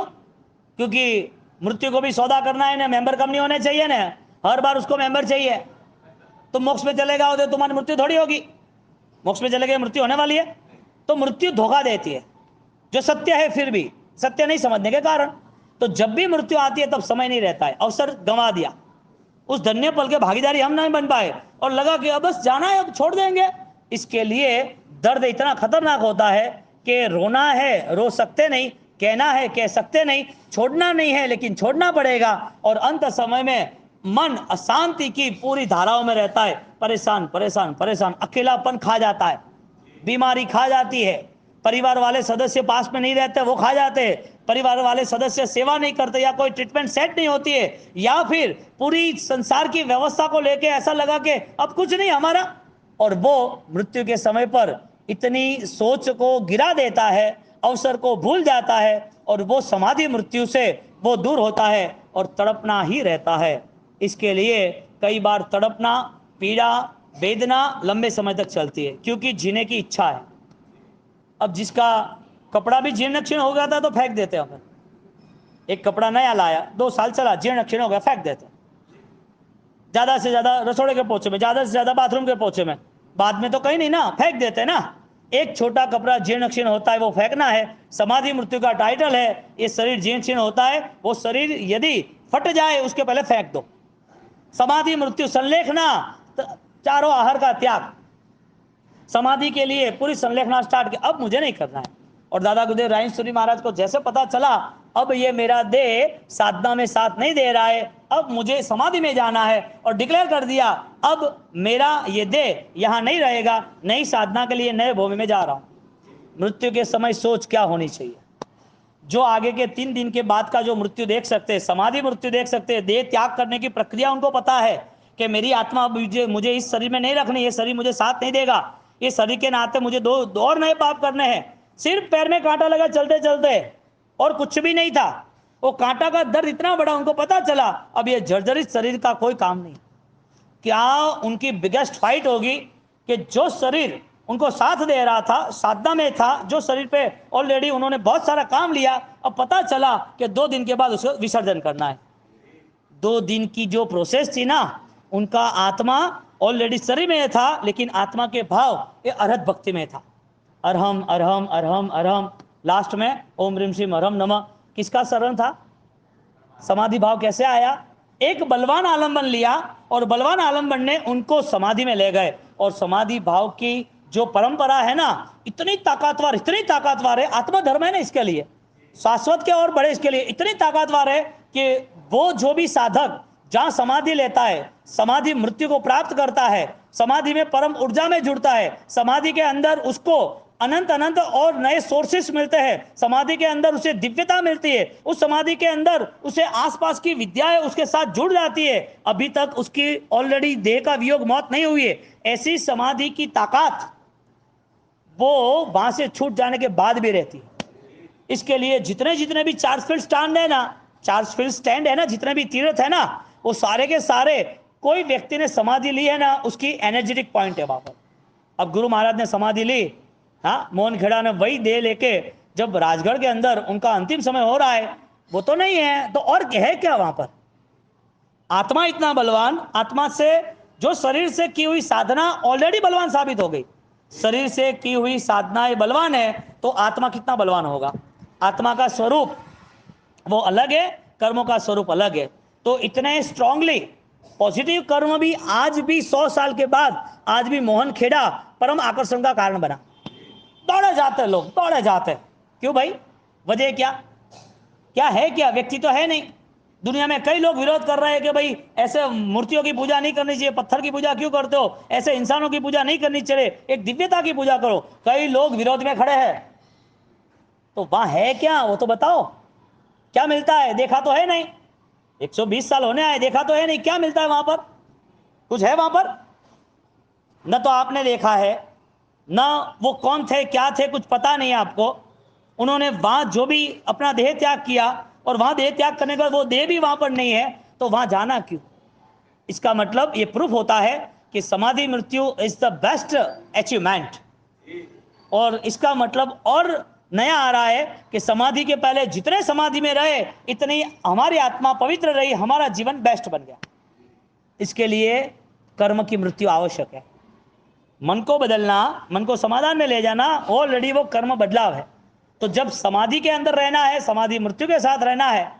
Speaker 1: क्योंकि मृत्यु को भी सौदा करना है ना, मेंबर कम नहीं होने चाहिए ना, हर बार उसको मेंबर चाहिए। तुम मोक्ष में चले जाओ तो तुम्हारी मृत्यु थोड़ी होगी, मोक्ष में चले गए मृत्यु होने वाली है। तो मृत्यु धोखा देती है, जो सत्य है फिर भी सत्य नहीं समझने के कारण। तो जब भी मृत्यु आती है तब समय नहीं रहता है, अवसर गंवा दिया, उस धन्य पल के भागीदारी हम नहीं बन पाए और लगा कि अब बस जाना है, अब छोड़ देंगे। इसके लिए दर्द इतना खतरनाक होता है कि रोना है रो सकते नहीं, कहना है कह सकते नहीं, छोड़ना नहीं है लेकिन छोड़ना पड़ेगा। और अंत समय में मन अशांति की पूरी धाराओं में रहता है, परेशान परेशान परेशान, अकेलापन खा जाता है, बीमारी खा जाती है, परिवार वाले सदस्य पास में नहीं रहते वो खा जाते हैं, परिवार वाले सदस्य सेवा नहीं करते या कोई ट्रीटमेंट सेट नहीं होती है, या फिर पूरी संसार की व्यवस्था को लेके ऐसा लगा कि अब कुछ नहीं हमारा। और वो मृत्यु के समय पर इतनी सोच को गिरा देता है, अवसर को भूल जाता है और वो समाधि मृत्यु से वो दूर होता है और तड़पना ही रहता है। इसके लिए कई बार तड़पना, पीड़ा, वेदना लंबे समय तक चलती है, क्योंकि जीने की इच्छा है। अब जिसका कपड़ा भी जीर्ण क्षीण हो गया था तो फेंक देते हैं, हमें एक कपड़ा नया लाया 2 साल चला, जीर्ण क्षीण हो गया, फेंक देते। ज्यादा से ज्यादा रसोड़े के पोछे में, ज्यादा से ज्यादा बाथरूम के पोछे में, बाद में तो कहीं नहीं ना, फेंक देते ना। एक छोटा कपड़ा जीर्ण क्षीण होता है वो फेंकना है। समाधि मृत्यु का टाइटल है, ये शरीर जीर्ण क्षीण होता है, वो शरीर यदि फट जाए उसके पहले फेंक दो। समाधि मृत्यु, संलेखना, चारों आहार का त्याग, समाधि के लिए पूरी संलेखना स्टार्ट की, अब मुझे नहीं करना है। और दादा गुरुदेव रायेश्वरी महाराज को जैसे पता चला अब ये मेरा देह साधना में साथ नहीं दे रहा है, अब मुझे समाधि में जाना है, और डिक्लेयर कर दिया अब मेरा ये देह यहाँ नहीं रहेगा, नई साधना के लिए नए भूमि में जा रहा हूं। मृत्यु के समय सोच क्या होनी चाहिए? जो आगे के 3 दिन के बाद का जो मृत्यु देख सकते हैं, समाधि मृत्यु देख सकते हैं, देह त्याग करने की प्रक्रिया उनको पता है कि मेरी आत्मा मुझे इस शरीर में नहीं रखनी, ये शरीर मुझे साथ नहीं देगा, ये शरीर के नाते मुझे दो और नए पाप करने हैं। सिर्फ पैर में कांटा लगा चलते चलते और कुछ भी नहीं था, वो कांटा का दर्द इतना बड़ा, उनको पता चला अब ये जर्जरित शरीर का कोई काम नहीं। क्या उनकी बिगेस्ट फाइट होगी कि जो शरीर उनको साथ दे रहा था, साधना में था, जो शरीर पे ऑलरेडी उन्होंने बहुत सारा काम लिया, अब पता चला कि 2 दिन के बाद उसको विसर्जन करना है। 2 दिन की जो प्रोसेस थी ना, उनका आत्मा ऑलरेडी शरीर में था लेकिन आत्मा के भाव ये अरहत भक्ति में था, अरहम अरहम अरहम अरहम, लास्ट में ओम ह्रीम श्रीम अरहम नमः। किसका शरण था? समाधि भाव कैसे आया? एक बलवान आलम्बन लिया और बलवान आलम्बन ने उनको समाधि में ले गए। और समाधि भाव की जो परंपरा है ना, इतनी ताकतवर है, आत्मधर्म है ना, इसके लिए शाश्वत के और बड़े, इसके लिए इतनी ताकतवर है कि वो जो भी साधक जहां समाधि लेता है, समाधि मृत्यु को प्राप्त करता है, समाधि में परम ऊर्जा में जुड़ता है, समाधि के अंदर उसको अनंत अनंत और नए सोर्सेस मिलते हैं, समाधि के अंदर उसे दिव्यता मिलती है, उस समाधि के अंदर उसे आसपास की विद्याएं उसके साथ जुड़ जाती है। अभी तक उसकी ऑलरेडी देह का वियोग, मौत नहीं हुई है। ऐसी समाधि की ताकत वो वहां से छूट जाने के बाद भी रहती है। इसके लिए जितने जितने भी चार्जफील्ड स्टैंड है ना, जितने भी तीर्थ है ना, वो सारे के सारे कोई व्यक्ति ने समाधि ली है ना, उसकी एनर्जेटिक पॉइंट है वहां पर। अब गुरु महाराज ने समाधि ली, हाँ, मोहन खेड़ा ने वही दे लेके जब राजगढ़ के अंदर उनका अंतिम समय हो रहा है, वो तो नहीं है तो और है क्या वहां पर? आत्मा इतना बलवान, आत्मा से जो शरीर से की हुई साधना ऑलरेडी बलवान साबित हो गई। शरीर से की हुई साधनाएं बलवान है तो आत्मा कितना बलवान होगा? आत्मा का स्वरूप वो अलग है, कर्मों का स्वरूप अलग है। तो इतने स्ट्रांगली पॉजिटिव कर्म भी आज भी 100 साल के बाद आज भी मोहन खेड़ा परम आकर्षण का कारण बना। दौड़े जाते लोग, दौड़े जाते। क्यों भाई? वजह क्या? क्या है? क्या व्यक्ति तो है नहीं, दुनिया में कई लोग विरोध कर रहे हैं कि भाई ऐसे मूर्तियों की पूजा नहीं करनी चाहिए, पत्थर की पूजा क्यों करते हो, ऐसे इंसानों की पूजा नहीं करनी चाहिए, एक दिव्यता की पूजा करो। कई लोग विरोध में खड़े हैं। तो वहां है क्या, वो तो बताओ। क्या मिलता है? देखा तो है नहीं। 120 साल होने आए, देखा तो है नहीं। क्या मिलता है वहां पर? कुछ है वहां पर? न तो आपने देखा है, न वो कौन थे, क्या थे, कुछ पता नहीं है आपको। उन्होंने वहां जो भी अपना देह त्याग किया, और वहां देह त्याग करने के बाद वो देह भी वहां पर नहीं है, तो वहां जाना क्यों? इसका मतलब ये प्रूफ होता है कि समाधि मृत्यु इज द बेस्ट अचीवमेंट। और इसका मतलब और नया आ रहा है कि समाधि के पहले जितने समाधि में रहे, इतनी हमारी आत्मा पवित्र रही, हमारा जीवन बेस्ट बन गया। इसके लिए कर्म की मृत्यु आवश्यक है। मन को बदलना, मन को समाधान में ले जाना, ऑलरेडी वो कर्म बदलाव है। तो जब समाधि के अंदर रहना है, समाधि मृत्यु के साथ रहना है,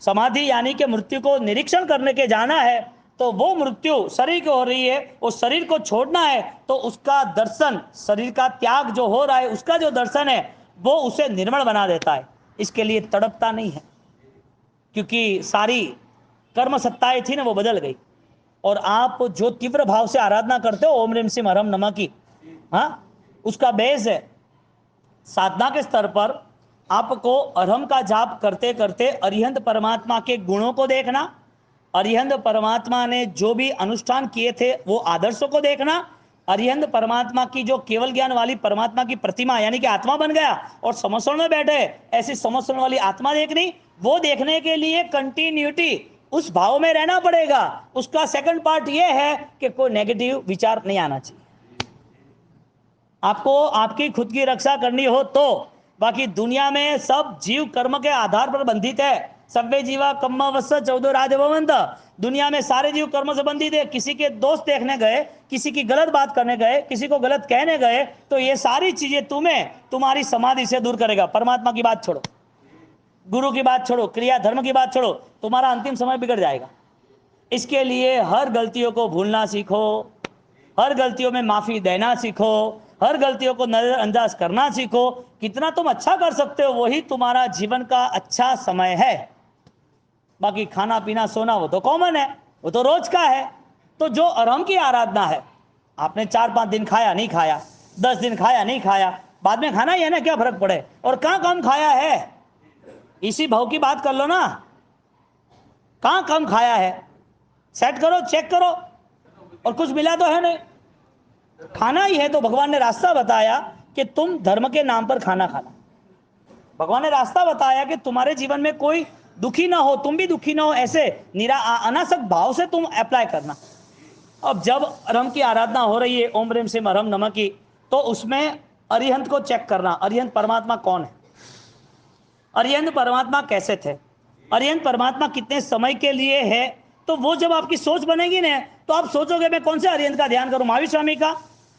Speaker 1: समाधि यानी कि मृत्यु को निरीक्षण करने के जाना है, तो वो मृत्यु शरीर की हो रही है, उस शरीर को छोड़ना है, तो उसका दर्शन, शरीर का त्याग जो हो रहा है, उसका जो दर्शन है, वो उसे निर्मल बना देता है। इसके लिए तड़पता नहीं है, क्योंकि सारी कर्म सत्ताएं थी ना, वो बदल गई। और आप जो तीव्र भाव से आराधना करते हो ओम ह्रीम सिम हरम नमा की, हाँ, उसका बेस है साधना के स्तर पर आपको अरहम का जाप करते करते अरिहंत परमात्मा के गुणों को देखना, अरिहंत परमात्मा ने जो भी अनुष्ठान किए थे वो आदर्शों को देखना, अरिहंत परमात्मा की जो केवल ज्ञान वाली परमात्मा की प्रतिमा यानी कि आत्मा बन गया और समस्वरण में बैठे, ऐसी समस्वरण वाली आत्मा देखनी। वो देखने के लिए कंटिन्यूटी, उस भाव में रहना पड़ेगा। उसका सेकंड पार्ट ये है कि कोई नेगेटिव विचार नहीं आना चाहिए। आपको आपकी खुद की रक्षा करनी हो तो, बाकी दुनिया में सब जीव कर्म के आधार पर बंधित है। सभ्य जीवा कम्मा वत्स 14 राजभवंत। दुनिया में सारे जीव कर्म से बंधित है। किसी के दोस्त देखने गए, किसी की गलत बात करने गए, किसी को गलत कहने गए, तो ये सारी चीजें तुम्हें तुम्हारी समाधि से दूर करेगा। परमात्मा की बात छोड़ो, गुरु की बात छोड़ो, क्रिया धर्म की बात छोड़ो, तुम्हारा अंतिम समय बिगड़ जाएगा। इसके लिए हर गलतियों को भूलना सीखो, हर गलतियों में माफी देना सीखो, हर गलतियों को नजरअंदाज करना सीखो। कितना तुम अच्छा कर सकते हो वही तुम्हारा जीवन का अच्छा समय है। बाकी खाना पीना सोना वो तो कॉमन है, वो तो रोज का है। तो जो अरहम की आराधना है, आपने 4-5 दिन खाया नहीं खाया, 10 दिन खाया नहीं खाया, बाद में खाना ही है ना, क्या फर्क पड़े। और कहां कम खाया है, इसी भाव की बात कर लो ना, कहां कम खाया है, सेट करो, चेक करो। और कुछ मिला तो है नहीं, खाना ही है। तो भगवान ने रास्ता बताया कि तुम धर्म के नाम पर खाना खाना। भगवान ने रास्ता बताया कि तुम्हारे जीवन में कोई दुखी ना हो, तुम भी दुखी ना हो, ऐसे अनासक्त भाव से तुम अप्लाई करना। अब जब अरहम की आराधना हो रही है ओम ह्रीम सिम हरम नमः की, तो उसमें अरिहंत को चेक करना। अरिहंत परमात्मा कौन है, अरिहंत परमात्मा कैसे थे, अरिहंत परमात्मा कितने समय के लिए है। तो वो जब आपकी सोच बनेगी ना, तो आप सोचोगे मैं कौन से अरिहंत का ध्यान करूं। महावीर स्वामी का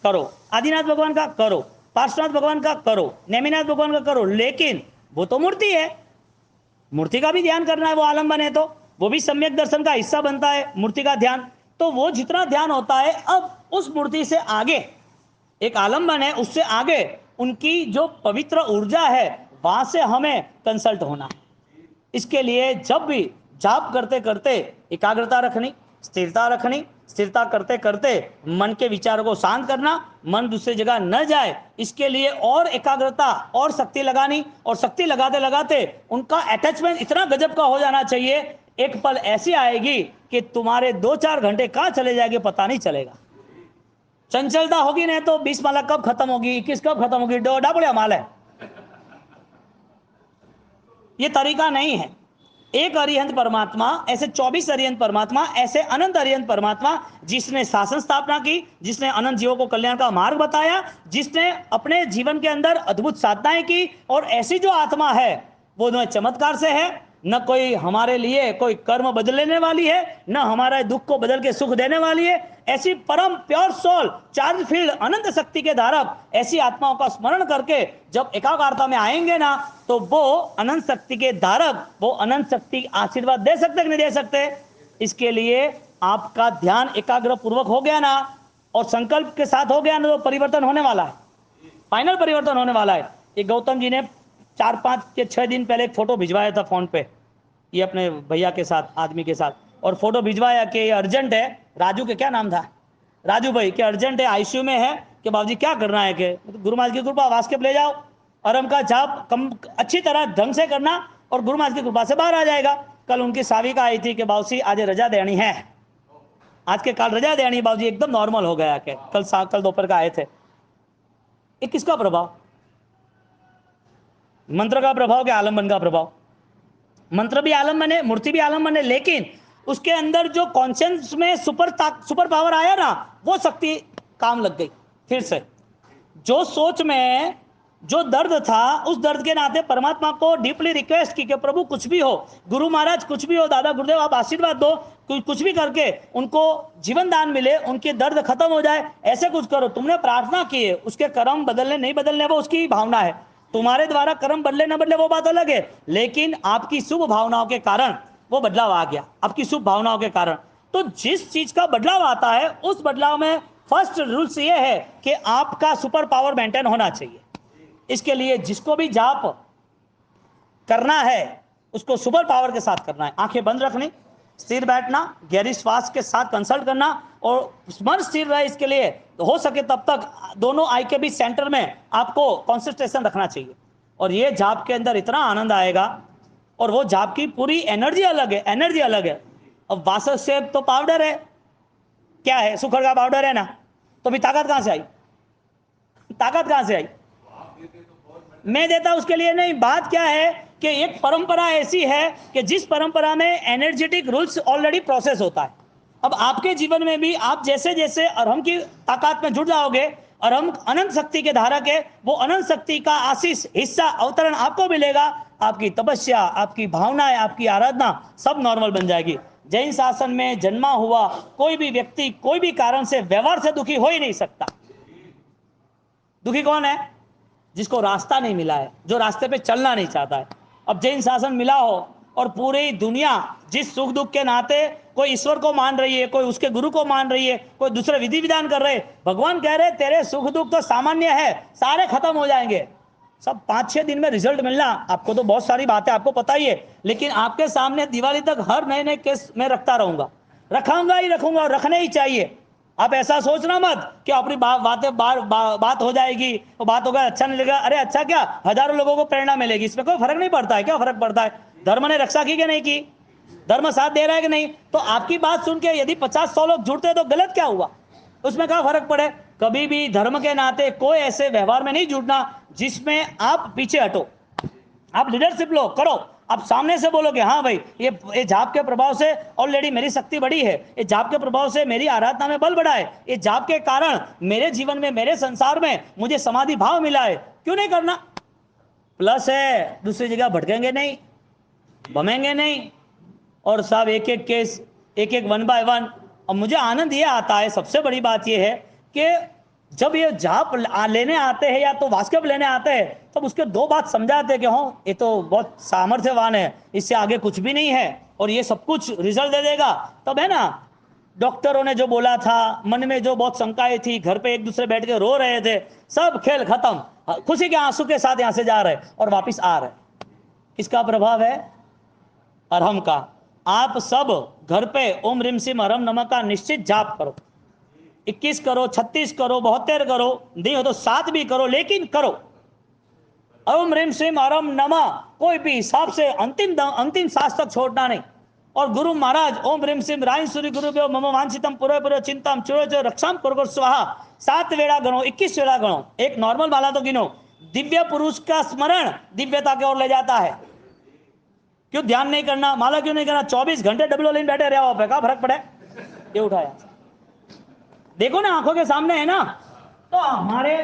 Speaker 1: करो, आदिनाथ भगवान का करो, पार्श्वनाथ भगवान का करो, नेमिनाथ भगवान का करो, लेकिन वो तो मूर्ति है, मूर्ति का भी ध्यान करना है। वो आलम्बन है तो वो भी सम्यक दर्शन का हिस्सा बनता है, मूर्ति का ध्यान। तो वो जितना ध्यान होता है, अब उस मूर्ति से आगे एक आलम्बन है, उससे आगे उनकी जो पवित्र ऊर्जा है, वहां से हमें कंसल्ट होना है। इसके लिए जब भी जाप करते करते एकाग्रता रखनी, स्थिरता रखनी, स्थिरता करते करते मन के विचारों को शांत करना, मन दूसरी जगह न जाए, इसके लिए और एकाग्रता और शक्ति लगानी। और शक्ति लगाते लगाते उनका अटैचमेंट इतना गजब का हो जाना चाहिए, एक पल ऐसी आएगी कि तुम्हारे 2-4 घंटे कहां चले जाएंगे पता नहीं चलेगा। चंचलता होगी नहीं तो 20 माला कब खत्म होगी, 21 कब खत्म होगी, डोडा बढ़िया माल है। ये तरीका नहीं है। एक अरिहंत परमात्मा, ऐसे 24 अरिहंत परमात्मा, ऐसे अनंत अरिहंत परमात्मा, जिसने शासन स्थापना की, जिसने अनंत जीवों को कल्याण का मार्ग बताया, जिसने अपने जीवन के अंदर अद्भुत साधनाएं की। और ऐसी जो आत्मा है वो न चमत्कार से है, न कोई हमारे लिए कोई कर्म बदलने वाली है, न हमारे दुख को बदल के सुख देने वाली है। ऐसी परम प्योर सोल, चार्ज फील्ड, अनंत शक्ति के धारक ऐसी आत्माओं का स्मरण करके जब एकाग्रता में आएंगे ना, तो वो अनंत शक्ति के धारक, वो अनंत शक्ति आशीर्वाद दे सकते कि नहीं दे सकते। इसके लिए आपका ध्यान एकाग्र पूर्वक हो गया ना, और संकल्प के साथ हो गया ना, तो परिवर्तन होने वाला है, फाइनल परिवर्तन होने वाला है। ये गौतम जी ने 4-5 या 6 दिन पहले एक फोटो भिजवाया था फोन पे, ये अपने भैया के साथ, आदमी के साथ, और फोटो भिजवाया कि ये अर्जेंट है। राजू के क्या नाम था, राजू भाई, कि अर्जेंट है, आईसीयू में है, कि बाबूजी क्या करना है, कि गुरु महाराज की कृपा, वास्केप ले जाओ, अरम का जाप कम अच्छी तरह ढंग से करना और गुरु महाराज की कृपा से बाहर आ जाएगा। कल उनकी साविका आई थी कि बाबूजी आज रजा देनी है, आज के काल रजा देनी, बाबूजी एकदम नॉर्मल हो गया। के कल दोपहर का आए थे। ये किसका प्रभाव? मंत्र का प्रभाव कि आलम्बन का प्रभाव? मंत्र भी आलम्बन है, मूर्ति भी आलम्बन है, लेकिन उसके अंदर जो कॉन्शियस में सुपर पावर आया ना, वो शक्ति काम लग गई फिर से। जो सोच में जो दर्द था, उस दर्द के नाते परमात्मा को डीपली रिक्वेस्ट की कि प्रभु कुछ भी हो, गुरु महाराज कुछ भी हो, दादा गुरुदेव आप आशीर्वाद दो, कुछ भी करके उनको जीवन दान मिले, उनके दर्द खत्म हो जाए, ऐसे कुछ करो। तुमने प्रार्थना की है, उसके कर्म बदलने नहीं बदलने वो उसकी भावना है, तुम्हारे द्वारा कर्म बदले ना बदले वो बात अलग है, लेकिन आपकी शुभ भावनाओं के कारण वो बदलाव आ गया, आपकी शुभ भावनाओं के कारण। तो जिस चीज का बदलाव आता है, उस बदलाव में फर्स्ट रूल्स ये है कि आपका सुपर पावर मेंटेन होना चाहिए। इसके लिए जिसको भी जाप करना है उसको सुपर पावर के साथ करना है। आंखें बंद रखनी, स्थिर बैठना, गहरी श्वास के साथ कंसल्ट करना और मन स्थिर रहे। इसके लिए तो हो सके तब तक दोनों आई के बीच सेंटर में आपको कॉन्सेंट्रेशन रखना चाहिए। और ये जाप के अंदर इतना आनंद आएगा, और वो जाप की पूरी एनर्जी अलग है, एनर्जी अलग है। अब वासव से तो पाउडर है, क्या है, सुखर का पाउडर है ना, तो भी ताकत कहां से आई? ताकत कहां से आई? मैं देता उसके लिए नहीं। बात क्या है कि एक परंपरा ऐसी है कि जिस परंपरा में एनर्जेटिक रूल्स ऑलरेडी प्रोसेस होता है। अब आपके जीवन में भी आप जैसे जैसे अरहम की ताकत में जुड़ जाओगे, अरहम अनंत शक्ति के धारक है, वो अनंत शक्ति का आशीष हिस्सा अवतरण आपको मिलेगा। आपकी तपस्या, आपकी भावनाएं, आपकी आराधना सब नॉर्मल बन जाएगी। जैन शासन में जन्मा हुआ कोई भी व्यक्ति कोई भी कारण से व्यवहार से दुखी हो ही नहीं सकता। दुखी कौन है? जिसको रास्ता नहीं मिला है, जो रास्ते पे चलना नहीं चाहता है। अब जैन शासन मिला हो और पूरी दुनिया जिस सुख दुख के नाते कोई ईश्वर को मान रही है, कोई उसके गुरु को मान रही है, कोई दूसरे विधि विधान कर रहे, भगवान कह रहे तेरे सुख दुख तो सामान्य है, सारे खत्म हो जाएंगे, सब 5-6 दिन में रिजल्ट मिलना। आपको तो बहुत सारी बातें आपको पता ही है, लेकिन आपके सामने दिवाली तक हर नए नए केस मैं रखता रहूंगा, रखाऊंगा ही रखूंगा, और रखने ही चाहिए। आप ऐसा सोचना मत कि अपनी बात हो जाएगी, वो बात होगा अच्छा नहीं लगेगा। अरे अच्छा क्या, हजारों लोगों को प्रेरणा मिलेगी, इसमें कोई फर्क नहीं पड़ता है। क्या फर्क पड़ता है? धर्म ने रक्षा की कि नहीं की? धर्म साथ दे रहा है कि नहीं? तो आपकी बात सुन के यदि 50-100 लोग जुड़ते तो गलत क्या हुआ? उसमें क्या फर्क पड़े? कभी भी धर्म के नाते कोई ऐसे व्यवहार में नहीं जुड़ना जिसमें आप पीछे हटो। आप लीडरशिप लो, करो, आप सामने से बोलो कि हाँ भाई ये जाप के प्रभाव से ऑलरेडी मेरी शक्ति बढ़ी है, ये जाप के प्रभाव से मेरी आराधना में बल बढ़ा है, ये जाप के कारण मेरे जीवन में, मेरे संसार में मुझे समाधि भाव मिला है। क्यों नहीं करना? प्लस है, दूसरी जगह भटकेंगे नहीं, बमेंगे नहीं, और सब एक एक केस, एक एक 1 by 1। और मुझे आनंद ये आता है, सबसे बड़ी बात ये है कि जब ये जाप लेने आते हैं या तो वास्केप लेने आते हैं, तब उसके 2 बात समझाते हैं कि हाँ ये तो बहुत सामर्थ्यवान है, इससे आगे कुछ भी नहीं है और ये सब कुछ रिजल्ट दे देगा। तब है ना, डॉक्टरों ने जो बोला था, मन में जो बहुत शंकाएं थी, घर पे एक दूसरे बैठ के रो रहे थे, सब खेल खत्म, खुशी के आंसू के साथ यहां से जा रहे और वापिस आ रहे। किसका प्रभाव है? अरहम का। आप सब घर पे ओम ह्रीम सिम अरहम नमः का निश्चित जाप करो, 21 करो, 36 करो, 72 करो, नहीं हो तो 7 भी करो, लेकिन करो। ओम ह्रीम सिम अरहम नमः कोई भी हिसाब से अंतिम सांस तक छोड़ना नहीं। और गुरु महाराज ओम ह्रीम सिम राय सूर्य गुरुभ्यो मम वांछितम पूर्व चिंतम चुरो रक्षाम कुरु स्वाहा 7 वेला गणो, 21 वेला गणो, एक नॉर्मल वाला तो गिनो। दिव्य पुरुष का स्मरण दिव्यता की ओर ले जाता है। क्यों ध्यान नहीं करना? माला क्यों नहीं करना? 24 घंटे डब्ल्यू लाइन बैठे रहे हो, क्या फर्क पड़े? ये उठाया, देखो ना, आंखों के सामने है ना। तो हमारे